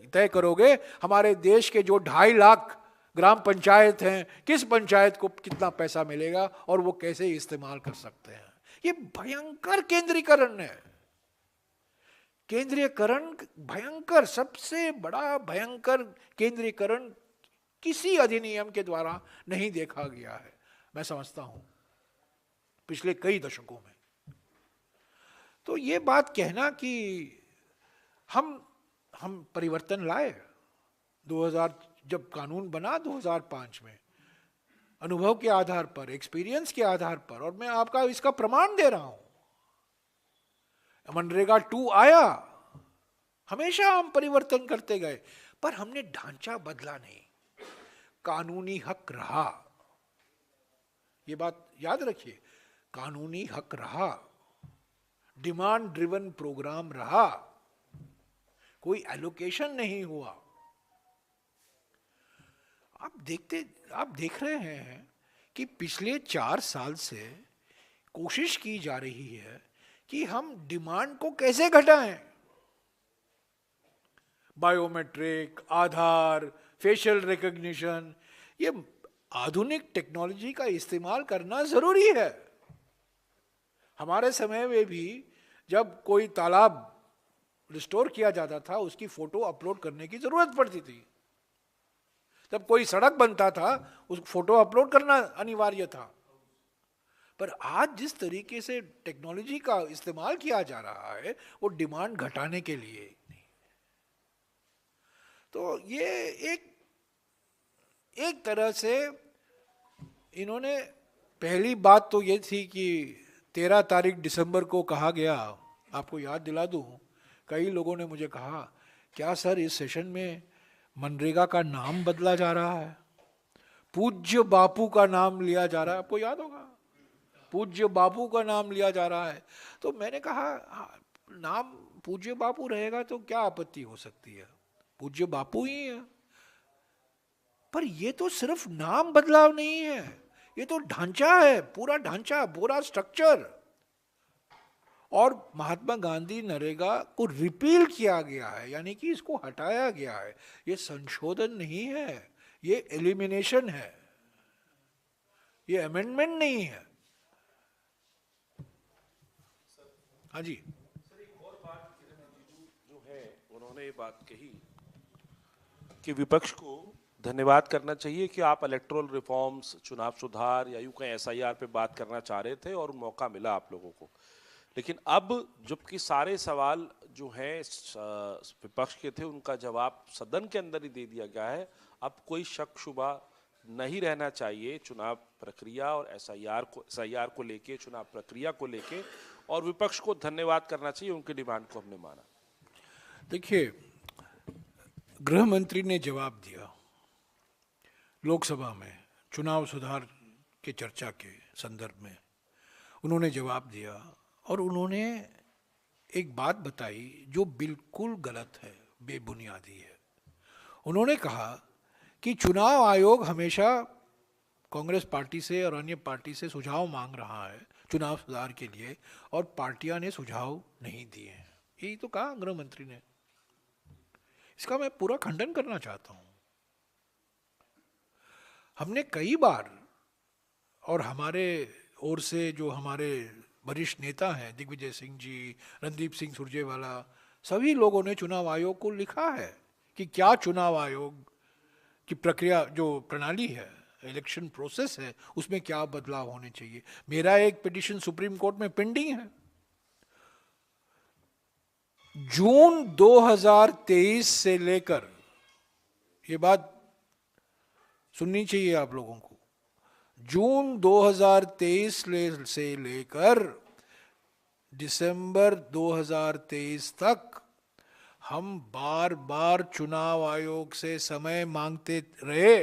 तय करोगे हमारे देश के जो 2.5 लाख ग्राम पंचायत हैं, किस पंचायत को कितना पैसा मिलेगा और वो कैसे इस्तेमाल कर सकते हैं। ये भयंकर केंद्रीकरण है। केंद्रीयकरण भयंकर, सबसे बड़ा भयंकर केंद्रीकरण किसी अधिनियम के द्वारा नहीं देखा गया है, मैं समझता हूं, पिछले कई दशकों में। तो ये बात कहना कि हम परिवर्तन लाए 2000, जब कानून बना 2005 में, अनुभव के आधार पर, एक्सपीरियंस के आधार पर, और मैं आपका इसका प्रमाण दे रहा हूं। मनरेगा 2 आया, हमेशा हम परिवर्तन करते गए, पर हमने ढांचा बदला नहीं, कानूनी हक रहा। ये बात याद रखिए, कानूनी हक रहा, डिमांड ड्रिवन प्रोग्राम रहा, कोई एलोकेशन नहीं हुआ। आप देख रहे हैं कि पिछले 4 साल से कोशिश की जा रही है कि हम डिमांड को कैसे घटाएं। बायोमेट्रिक, आधार, फेशियल रिकॉग्निशन, ये आधुनिक टेक्नोलॉजी का इस्तेमाल करना जरूरी है। हमारे समय में भी जब कोई तालाब रिस्टोर किया जाता था, उसकी फोटो अपलोड करने की जरूरत पड़ती थी। जब कोई सड़क बनता था, उस फोटो अपलोड करना अनिवार्य था। पर आज जिस तरीके से टेक्नोलॉजी का इस्तेमाल किया जा रहा है, वो डिमांड घटाने के लिए नहीं। तो ये एक तरह से इन्होंने, पहली बात तो ये थी कि 13 तारीख दिसंबर को कहा गया, आपको याद दिला दूं, कई लोगों ने मुझे कहा, क्या सर इस सेशन में मनरेगा का नाम बदला जा रहा है, पूज्य बापू का नाम लिया जा रहा है? आपको याद होगा, पूज्य बापू का नाम लिया जा रहा है। तो मैंने कहा, नाम पूज्य बापू रहेगा तो क्या आपत्ति हो सकती है, पूज्य बापू ही है। पर ये तो सिर्फ नाम बदलाव नहीं है, ये तो ढांचा है, पूरा ढांचा, पूरा स्ट्रक्चर। और महात्मा गांधी नरेगा को रिपील किया गया है, यानी कि इसको हटाया गया है। ये संशोधन नहीं है, ये एलिमिनेशन है, ये अमेंडमेंट नहीं है। हाँ जी। सर, एक और बात किरण रिजिजू जो है, उन्होंने ये बात कही कि विपक्ष को धन्यवाद करना चाहिए कि आप इलेक्टोरल रिफॉर्म्स, चुनाव सुधार या यूं कहीं एसआईआर पे बात करना चाह रहे थे और मौका मिला आप लोगों को। लेकिन अब जबकि सारे सवाल जो हैं विपक्ष के थे, उनका जवाब सदन के अंदर ही दे दिया गया है। अब कोई शक शुबा नहीं रहना चाहिए चुनाव प्रक्रिया और एसआईआर को लेके, चुनाव प्रक्रिया को लेके, और विपक्ष को धन्यवाद करना चाहिए, उनकी डिमांड को हमने माना। देखिए, गृह मंत्री ने जवाब दिया लोकसभा में चुनाव सुधार के चर्चा के संदर्भ में, उन्होंने जवाब दिया और उन्होंने एक बात बताई जो बिल्कुल गलत है, बेबुनियादी है। उन्होंने कहा कि चुनाव आयोग हमेशा कांग्रेस पार्टी से और अन्य पार्टी से सुझाव मांग रहा है चुनाव सुधार के लिए, और पार्टियां ने सुझाव नहीं दिए हैं। यही तो कहा गृह मंत्री ने। इसका मैं पूरा खंडन करना चाहता हूं। हमने कई बार, और हमारे ओर से जो हमारे वरिष्ठ नेता हैं, दिग्विजय सिंह जी, रणदीप सिंह सुरजेवाला, सभी लोगों ने चुनाव आयोग को लिखा है कि क्या चुनाव आयोग की प्रक्रिया, जो प्रणाली है, इलेक्शन प्रोसेस है, उसमें क्या बदलाव होने चाहिए। मेरा एक पिटीशन सुप्रीम कोर्ट में पेंडिंग है। जून 2023 से लेकर, ये बात सुननी चाहिए आप लोगों को, जून 2023 से लेकर दिसंबर 2023 तक हम बार बार चुनाव आयोग से समय मांगते रहे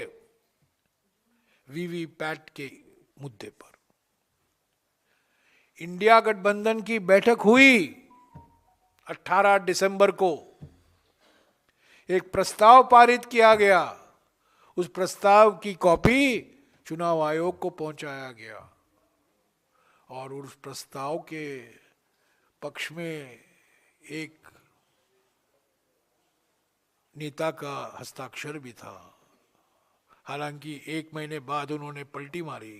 वीवीपैट के मुद्दे पर। इंडिया गठबंधन की बैठक हुई 18 दिसंबर को, एक प्रस्ताव पारित किया गया, उस प्रस्ताव की कॉपी चुनाव आयोग को पहुंचाया गया और उस प्रस्ताव के पक्ष में एक नेता का हस्ताक्षर भी था। हालांकि 1 महीने बाद उन्होंने पलटी मारी,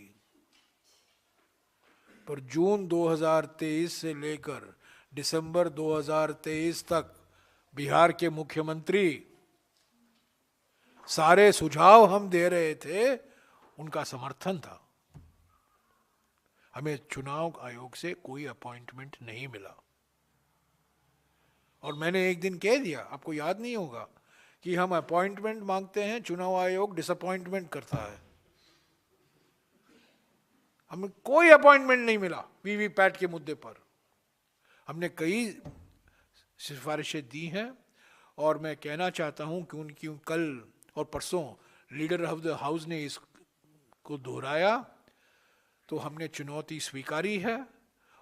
पर जून 2023 से लेकर दिसंबर 2023 तक बिहार के मुख्यमंत्री सारे सुझाव हम दे रहे थे, उनका समर्थन था। हमें चुनाव आयोग से कोई अपॉइंटमेंट नहीं मिला। और मैंने एक दिन कह दिया, आपको याद नहीं होगा, कि हम अपॉइंटमेंट मांगते हैं, चुनाव आयोग डिसअपॉइंटमेंट करता है। हमें कोई अपॉइंटमेंट नहीं मिला वीवीपैट के मुद्दे पर। हमने कई सिफारिशें दी हैं और मैं कहना चाहता हूं कि उनकी कल और परसों लीडर ऑफ द हाउस ने इसको दोहराया, तो हमने चुनौती स्वीकारी है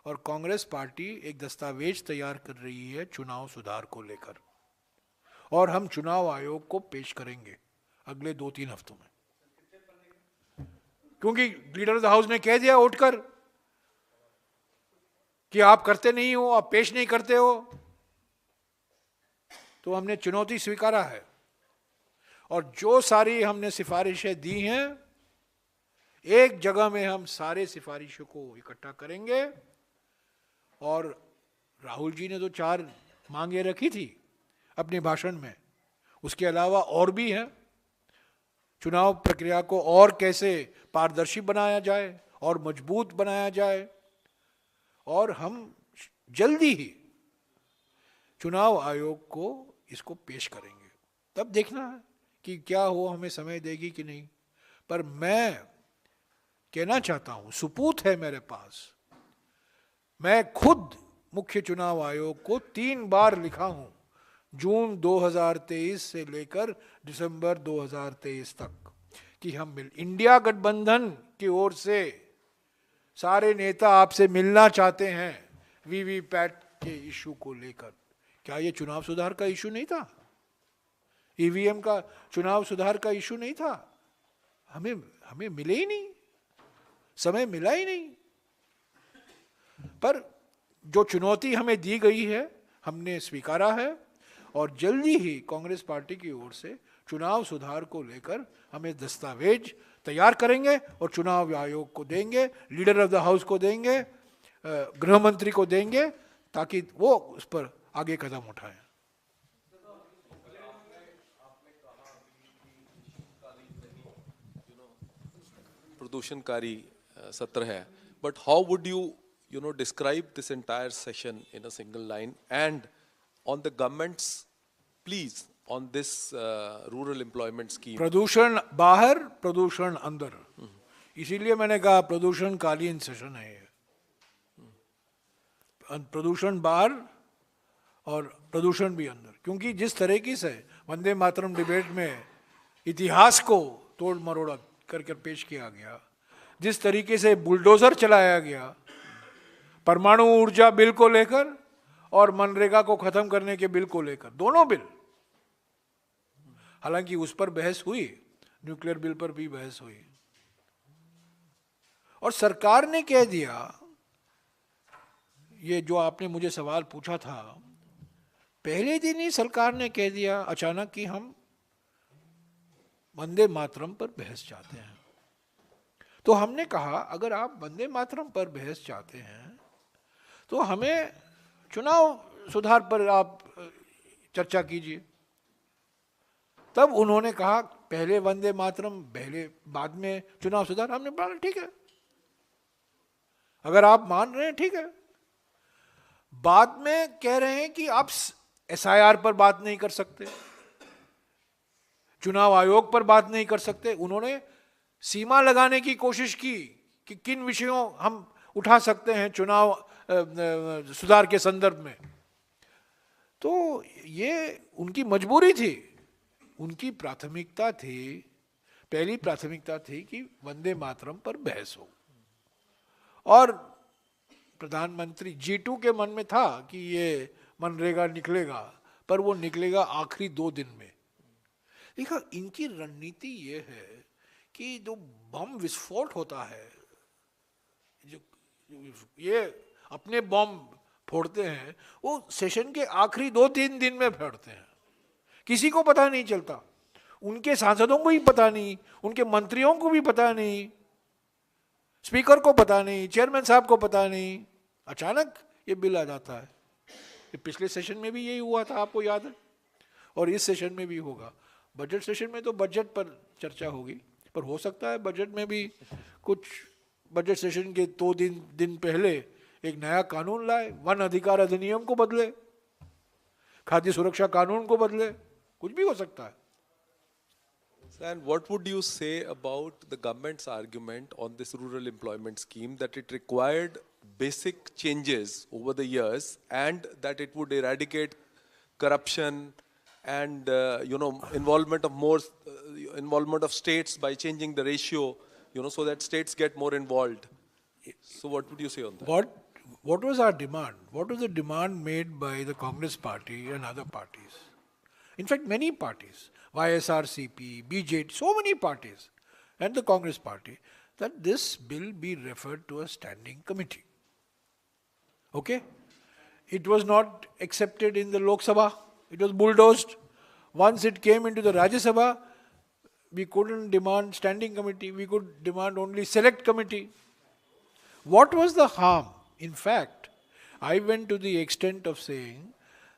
और कांग्रेस पार्टी एक दस्तावेज तैयार कर रही है चुनाव सुधार को लेकर, और हम चुनाव आयोग को पेश करेंगे अगले 2-3 हफ्तों में। क्योंकि लीडर ऑफ द हाउस ने कह दिया उठकर कि आप करते नहीं हो, आप पेश नहीं करते हो, तो हमने चुनौती स्वीकारा है। और जो सारी हमने सिफारिशें दी हैं, एक जगह में हम सारे सिफारिशों को इकट्ठा करेंगे। और राहुल जी ने तो 4 मांगे रखी थी अपने भाषण में, उसके अलावा और भी हैं। चुनाव प्रक्रिया को और कैसे पारदर्शी बनाया जाए और मजबूत बनाया जाए, और हम जल्दी ही चुनाव आयोग को इसको पेश करेंगे। तब देखना है कि क्या हो, हमें समय देगी कि नहीं। पर मैं कहना चाहता हूं, सुपूत है मेरे पास, मैं खुद मुख्य चुनाव आयोग को 3 बार लिखा हूं, जून 2023 से लेकर दिसंबर 2023 तक, कि हम इंडिया गठबंधन की ओर से सारे नेता आपसे मिलना चाहते हैं वीवीपैट के इशू को लेकर। क्या ये चुनाव सुधार का इशू नहीं था? ईवीएम का चुनाव सुधार का इशू नहीं था? हमें मिले ही नहीं, समय मिला ही नहीं। पर जो चुनौती हमें दी गई है हमने स्वीकारा है, और जल्दी ही कांग्रेस पार्टी की ओर से चुनाव सुधार को लेकर हमें दस्तावेज तैयार करेंगे और चुनाव आयोग को देंगे, लीडर ऑफ द हाउस को देंगे, गृह मंत्री को देंगे, ताकि वो उस पर आगे कदम उठाएं। प्रदूषणकारी सत्र है, but how would you describe this entire session in a single line, and on the government's pleas on this rural employment scheme? प्रदूषण बाहर, प्रदूषण अंदर, इसीलिए मैंने कहा प्रदूषणकालीन सेशन है ये। प्रदूषण बाहर और प्रदूषण भी अंदर, क्योंकि जिस तरीके से वंदे मातरम डिबेट में इतिहास को तोड़ मरोड़ा करके पेश किया गया, जिस तरीके से बुलडोजर चलाया गया परमाणु ऊर्जा बिल को लेकर और मनरेगा को खत्म करने के बिल को लेकर, दोनों बिल, हालांकि उस पर बहस हुई, न्यूक्लियर बिल पर भी बहस हुई, और सरकार ने कह दिया, ये जो आपने मुझे सवाल पूछा था, पहले दिन ही सरकार ने कह दिया अचानक कि हम वंदे मातरम पर बहस चाहते हैं। तो हमने कहा अगर आप वंदे मातरम पर बहस चाहते हैं तो हमें चुनाव सुधार पर आप चर्चा कीजिए। तब उन्होंने कहा पहले वंदे मातरम, पहले बाद में चुनाव सुधार। हमने बोला ठीक है, अगर आप मान रहे हैं ठीक है। बाद में कह रहे हैं कि आप एसआईआर पर बात नहीं कर सकते, चुनाव आयोग पर बात नहीं कर सकते। उन्होंने सीमा लगाने की कोशिश की कि किन विषयों हम उठा सकते हैं चुनाव सुधार के संदर्भ में। तो ये उनकी मजबूरी थी, उनकी प्राथमिकता थी, पहली प्राथमिकता थी कि वंदे मातरम पर बहस हो। और प्रधानमंत्री G2 के मन में था कि ये मनरेगा निकलेगा, पर वो निकलेगा आखिरी 2 दिन में। देखा, इनकी रणनीति ये है कि जो बम विस्फोट होता है, जो ये अपने बम फोड़ते हैं, वो सेशन के आखिरी 2-3 दिन में फोड़ते हैं, किसी को पता नहीं चलता, उनके सांसदों को भी पता नहीं, उनके मंत्रियों को भी पता नहीं, स्पीकर को पता नहीं, चेयरमैन साहब को पता नहीं, अचानक ये बिल आ जाता है। ये पिछले सेशन में भी यही हुआ था, आपको याद है, और इस सेशन में भी होगा। बजट सेशन में तो बजट पर चर्चा होगी, पर हो सकता है बजट में भी कुछ बजट सेशन के 2 दिन पहले एक नया कानून लाए, वन अधिकार अधिनियम को बदले, खाद्य सुरक्षा कानून को बदले, कुछ भी हो सकता है। And what would you say about the government's argument on this rural employment scheme, that it required basic changes over the years and that it would eradicate corruption and involvement of states by changing the ratio, so that states get more involved? So what would you say on that? What? what was our demand? What was the demand made by the Congress party and other parties? In fact, many parties, YSRCP, BJP, so many parties, and the Congress party, that this bill be referred to a standing committee. Okay? It was not accepted in the Lok Sabha. It was bulldozed. Once it came into the Rajya Sabha, we couldn't demand standing committee. We could demand only select committee. What was the harm? In fact, I went to the extent of saying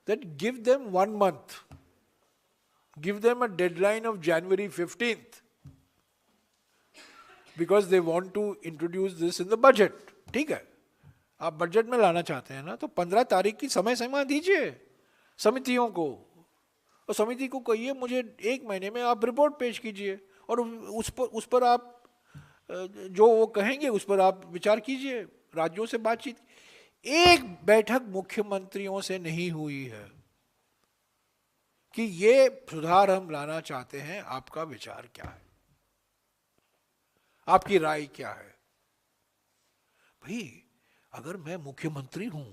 that give them 1 month. Give them a deadline of January 15th. Because they want to introduce this in the budget. ठीक है, आप budget में लाना चाहते हैं ना, तो 15 तारीख की समय सीमा दीजिए समितियों को, और समिति को कहिए मुझे 1 महीने में आप रिपोर्ट पेश कीजिए, और उस पर आप जो वो कहेंगे उस पर आप विचार कीजिए, राज्यों से बातचीत। एक बैठक मुख्यमंत्रियों से नहीं हुई है कि ये सुधार हम लाना चाहते हैं, आपका विचार क्या है, आपकी राय क्या है। भाई अगर मैं मुख्यमंत्री हूं,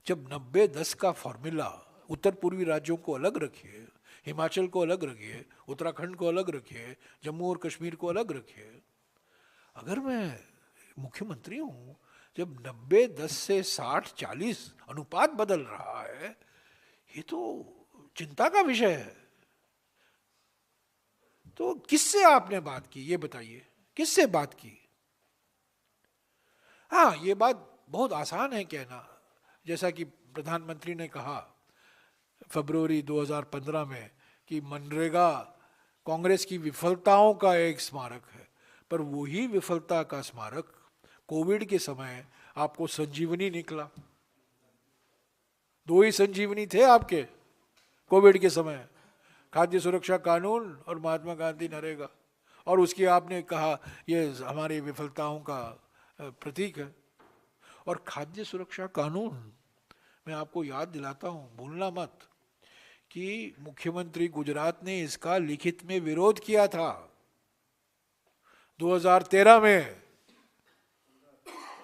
जब 90-10 का फॉर्मूला उत्तर पूर्वी राज्यों को अलग रखिए, हिमाचल को अलग रखिए, उत्तराखंड को अलग रखिए, जम्मू और कश्मीर को अलग रखिए, अगर मैं मुख्यमंत्री हूं, जब 90-10 से 60-40 अनुपात बदल रहा है, ये तो चिंता का विषय है। तो किससे आपने बात की, ये बताइए, किससे बात की? हाँ, ये बात बहुत आसान है कहना, जैसा कि प्रधानमंत्री ने कहा फरवरी 2015 में कि मनरेगा कांग्रेस की विफलताओं का एक स्मारक है, पर वही विफलता का स्मारक कोविड के समय आपको संजीवनी निकला। 2 ही संजीवनी थे आपके कोविड के समय, खाद्य सुरक्षा कानून और महात्मा गांधी नरेगा, और उसकी आपने कहा ये हमारी विफलताओं का प्रतीक है। और खाद्य सुरक्षा कानून, मैं आपको याद दिलाता हूं, भूलना मत कि मुख्यमंत्री गुजरात ने इसका लिखित में विरोध किया था 2013 में,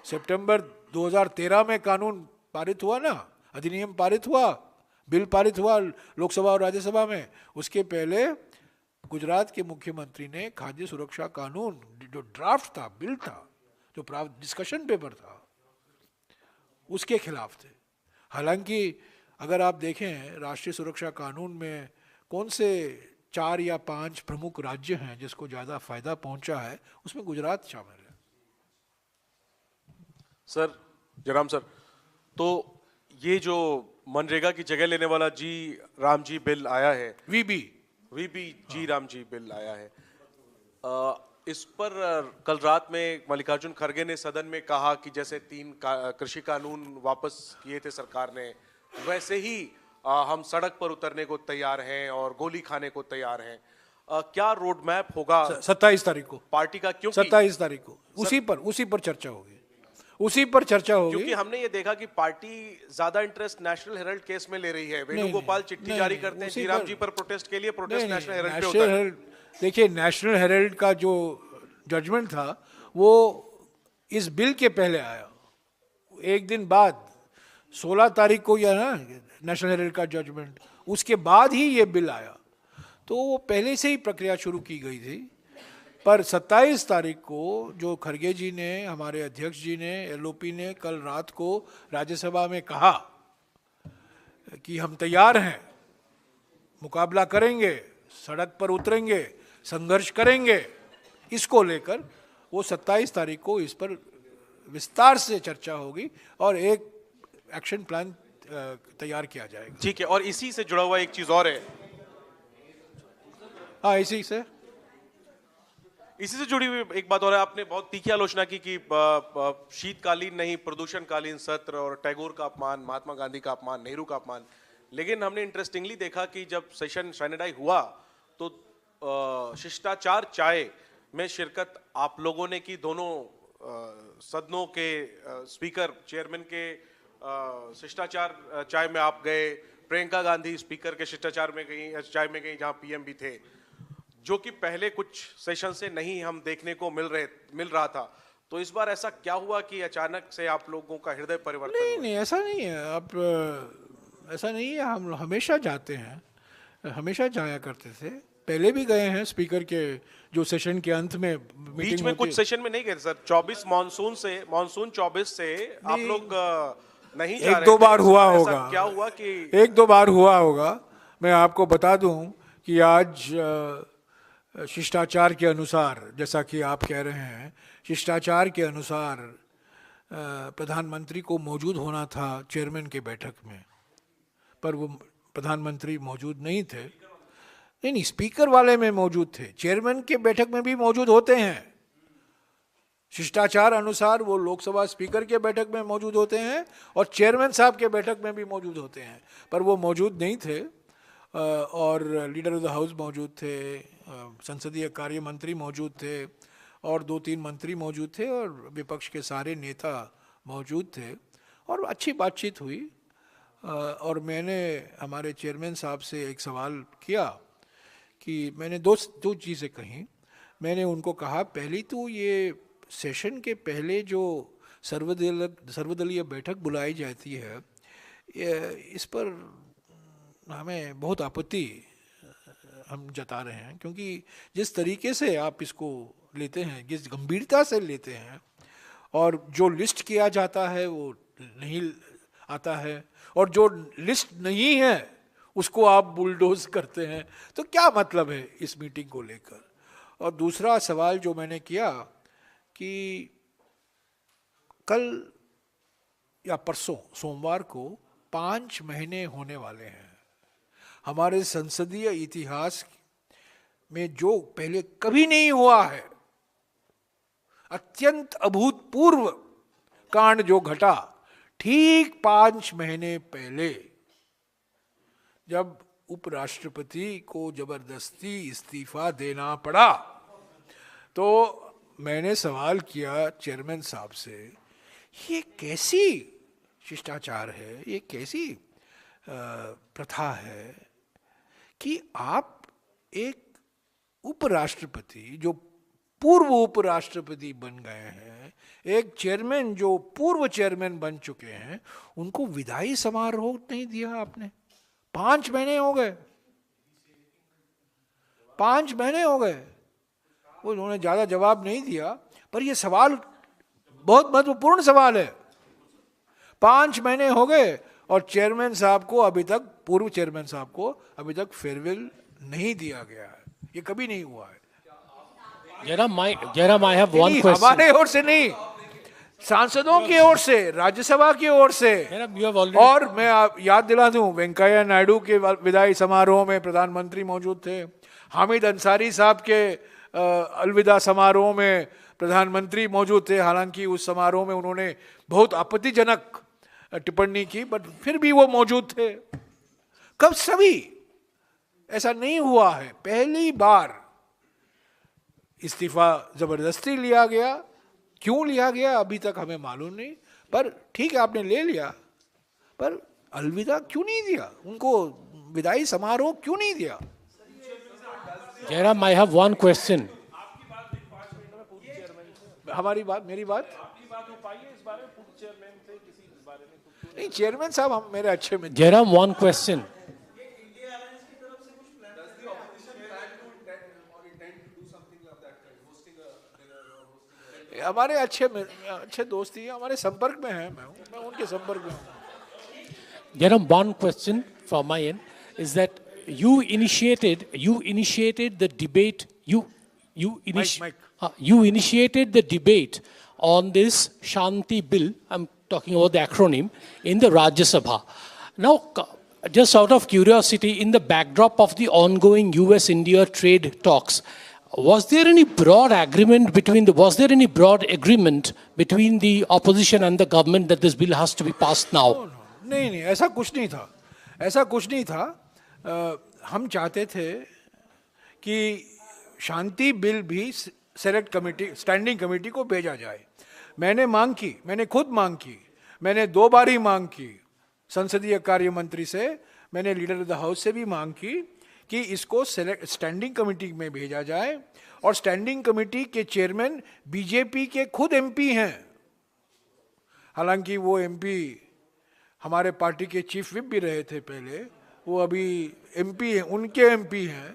सितंबर 2013 में कानून पारित हुआ ना, अधिनियम पारित हुआ, बिल पारित हुआ लोकसभा और राज्यसभा में। उसके पहले गुजरात के मुख्यमंत्री ने खाद्य सुरक्षा कानून जो ड्राफ्ट था, बिल था, जो डिस्कशन पेपर था, उसके खिलाफ थे। हालांकि अगर आप देखें राष्ट्रीय सुरक्षा कानून में कौन से 4 या 5 प्रमुख राज्य हैं जिसको ज़्यादा फायदा पहुंचा है, उसमें गुजरात शामिल है। सर, जयराम सर, तो ये जो मनरेगा की जगह लेने वाला जी राम जी बिल आया है, वीबी जी राम जी बिल आया है, इस पर कल रात में मल्लिकार्जुन खड़गे ने सदन में कहा कि जैसे 3 कृषि कानून वापस किए थे सरकार ने, वैसे ही हम सड़क पर उतरने को तैयार हैं और गोली खाने को तैयार हैं। क्या रोड मैप होगा 27 तारीख को पार्टी का? क्योंकि 27 तारीख को उसी पर चर्चा होगी, उसी पर चर्चा होगी। क्योंकि हमने ये देखा कि पार्टी ज्यादा इंटरेस्ट नेशनल हेराल्ड केस में ले रही है। वेणुगोपाल चिट्ठी जारी करते हैं जीराम जी पर प्रोटेस्ट के लिए, प्रोटेस्ट नेशनल हेराल्ड पे होता है। देखिए, नेशनल हेराल्ड का जो जजमेंट था वो इस बिल के पहले आया, एक दिन बाद 16 तारीख को या ना नेशनल हेराल्ड का जजमेंट, उसके बाद ही ये बिल आया। तो वो पहले से ही प्रक्रिया शुरू की गई थी। पर 27 तारीख को जो खड़गे जी ने, हमारे अध्यक्ष जी ने, एलओपी ने कल रात को राज्यसभा में कहा कि हम तैयार हैं, मुकाबला करेंगे, सड़क पर उतरेंगे, संघर्ष करेंगे, इसको लेकर वो 27 तारीख को इस पर विस्तार से चर्चा होगी और एक एक्शन प्लान तैयार किया जाएगा। ठीक है, और इसी से जुड़ा हुआ एक चीज और है। हाँ, इसी से जुड़ी हुई एक बात और है। आपने बहुत तीखी आलोचना की कि शीतकालीन नहीं, प्रदूषणकालीन सत्र और टैगोर का अपमान, महात्मा गांधी का अपमान, नेहरू का अपमान। लेकिन हमने इंटरेस्टिंगली देखा कि जब सेशन शनिवार हुआ तो शिष्टाचार चाय में शिरकत आप लोगों ने की। दोनों सदनों के स्पीकर, चेयरमैन के शिष्टाचार चाय में आप गए, प्रियंका गांधी स्पीकर के शिष्टाचार में गई, चाय में गई जहां पीएम भी थे, जो कि पहले कुछ सेशन से नहीं हम देखने को मिल रहा था। तो इस बार ऐसा क्या हुआ कि अचानक से आप लोगों का हृदय परिवर्तन नहीं हुआ? नहीं, ऐसा नहीं है। आप ऐसा नहीं है, हम हमेशा जाते हैं, हमेशा जाया करते थे, पहले भी गए हैं स्पीकर के जो सेशन के अंत में बीच मीटिंग में होती कुछ सेशन में नहीं गए सर? 24 मानसून 24 से आप लोग नहीं जा एक रहे दो थे। बार इस हुआ बार ऐसा होगा, क्या हुआ कि एक दो बार हुआ होगा। मैं आपको बता दूं कि आज शिष्टाचार के अनुसार, जैसा कि आप कह रहे हैं, शिष्टाचार के अनुसार प्रधानमंत्री को मौजूद होना था चेयरमैन के बैठक में, पर वो प्रधानमंत्री मौजूद नहीं थे। नहीं नहीं, स्पीकर वाले में मौजूद थे, चेयरमैन के बैठक में भी मौजूद होते हैं। शिष्टाचार अनुसार वो लोकसभा स्पीकर के बैठक में मौजूद होते हैं और चेयरमैन साहब के बैठक में भी मौजूद होते हैं, पर वो मौजूद नहीं थे। और लीडर ऑफ द हाउस मौजूद थे, संसदीय कार्य मंत्री मौजूद थे, और 2-3 मंत्री मौजूद थे, और विपक्ष के सारे नेता मौजूद थे, और अच्छी बातचीत हुई। और मैंने हमारे चेयरमैन साहब से एक सवाल किया कि मैंने दो चीज़ें कहीं। मैंने उनको कहा, पहली तो ये सेशन के पहले जो सर्वदलीय बैठक बुलाई जाती है, इस पर हमें बहुत आपत्ति हम जता रहे हैं, क्योंकि जिस तरीके से आप इसको लेते हैं, जिस गंभीरता से लेते हैं, और जो लिस्ट किया जाता है वो नहीं आता है, और जो लिस्ट नहीं है उसको आप बुलडोज करते हैं, तो क्या मतलब है इस मीटिंग को लेकर। और दूसरा सवाल जो मैंने किया कि कल या परसों सोमवार को 5 महीने होने वाले हैं हमारे संसदीय इतिहास में, जो पहले कभी नहीं हुआ है, अत्यंत अभूतपूर्व कांड जो घटा ठीक 5 महीने पहले, जब उपराष्ट्रपति को जबरदस्ती इस्तीफा देना पड़ा। तो मैंने सवाल किया चेयरमैन साहब से, ये कैसी शिष्टाचार है, ये कैसी प्रथा है कि आप एक उपराष्ट्रपति जो पूर्व उपराष्ट्रपति बन गए हैं, एक चेयरमैन जो पूर्व चेयरमैन बन चुके हैं, उनको विदाई समारोह नहीं दिया आपने। 5 महीने हो गए, 5 महीने हो गए। वो उन्होंने ज़्यादा जवाब नहीं दिया, पर ये सवाल बहुत महत्वपूर्ण सवाल है। 5 महीने हो गए और चेयरमैन साहब को अभी तक, पूर्व चेयरमैन साहब को अभी तक फेयरवेल नहीं दिया गया है। ये कभी नहीं हुआ है। Jairam, I have one question. हमारे ओर से नहीं, सांसदों की ओर से, राज्यसभा की ओर से। Jairam, you have already. और मैं याद दिला दूं, वेंकैया नायडू के विदाई समारोह में प्रधानमंत्री मौजूद थे, हामिद अंसारी साहब के अलविदा समारोह में प्रधानमंत्री मौजूद थे। हालांकि उस समारोह में उन्होंने बहुत आपत्तिजनक टिप्पणी की, बट फिर भी वो मौजूद थे। कब सभी ऐसा नहीं हुआ है, पहली बार इस्तीफा जबरदस्ती लिया गया। क्यों लिया गया अभी तक हमें मालूम नहीं, पर ठीक है आपने ले लिया, पर अलविदा क्यों नहीं दिया, उनको विदाई समारोह क्यों नहीं दिया। Jairam, I have one question. हमारी बात, मेरी बात नहीं, चेयरमैन साहब हम मेरे अच्छे मित्र। Jairam, one question. हमारे अच्छे दोस्त ही हमारे संपर्क में हैं, मैं उनके संपर्क में हूँ। Jairam, one question from my end is that you initiated the debate. You initiated the debate on this Shanti bill. I'm talking about the acronym in the Rajya Sabha. Now, just out of curiosity, in the backdrop of the ongoing US-India trade talks, was there any broad agreement between the opposition and the government that this bill has to be passed now? नहीं नहीं, ऐसा कुछ नहीं था, ऐसा कुछ नहीं था। हम चाहते थे कि शांति बिल भी सेलेक्ट कमेटी, स्टैंडिंग कमेटी को भेजा जाए। मैंने मांग की, मैंने खुद मांग की, मैंने 2 बार ही मांग की संसदीय कार्य मंत्री से, मैंने लीडर ऑफ द हाउस से भी मांग की कि इसको स्टैंडिंग कमेटी में भेजा जाए और स्टैंडिंग कमेटी के चेयरमैन बीजेपी के खुद एमपी हैं। हालांकि वो एमपी हमारे पार्टी के चीफ विप भी रहे थे पहले, वो अभी एमपी हैं, उनके एमपी हैं।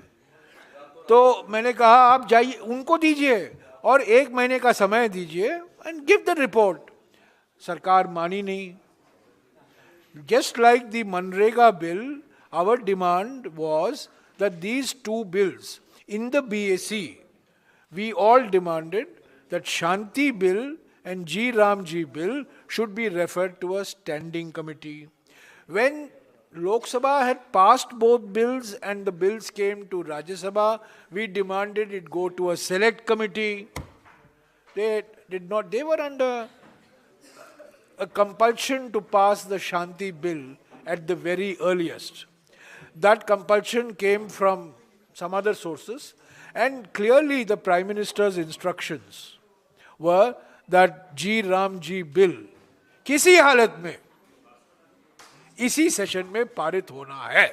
तो मैंने कहा आप जाइए, उनको दीजिए और 1 महीने का समय दीजिए एंड गिव द रिपोर्ट। सरकार मानी नहीं। Just like the Manrega bill, our demand was that these 2 bills in the BAC, we all demanded that Shanti bill and G Ramji bill should be referred to a standing committee. When Lok Sabha had passed both bills and the bills came to Rajya Sabha, we demanded it go to a select committee. They did not, they were under a compulsion to pass the Shanti bill at the very earliest. That compulsion came from some other sources, and clearly the Prime Minister's instructions were that G Ramji bill किसी हालत में इसी session में पारित होना है।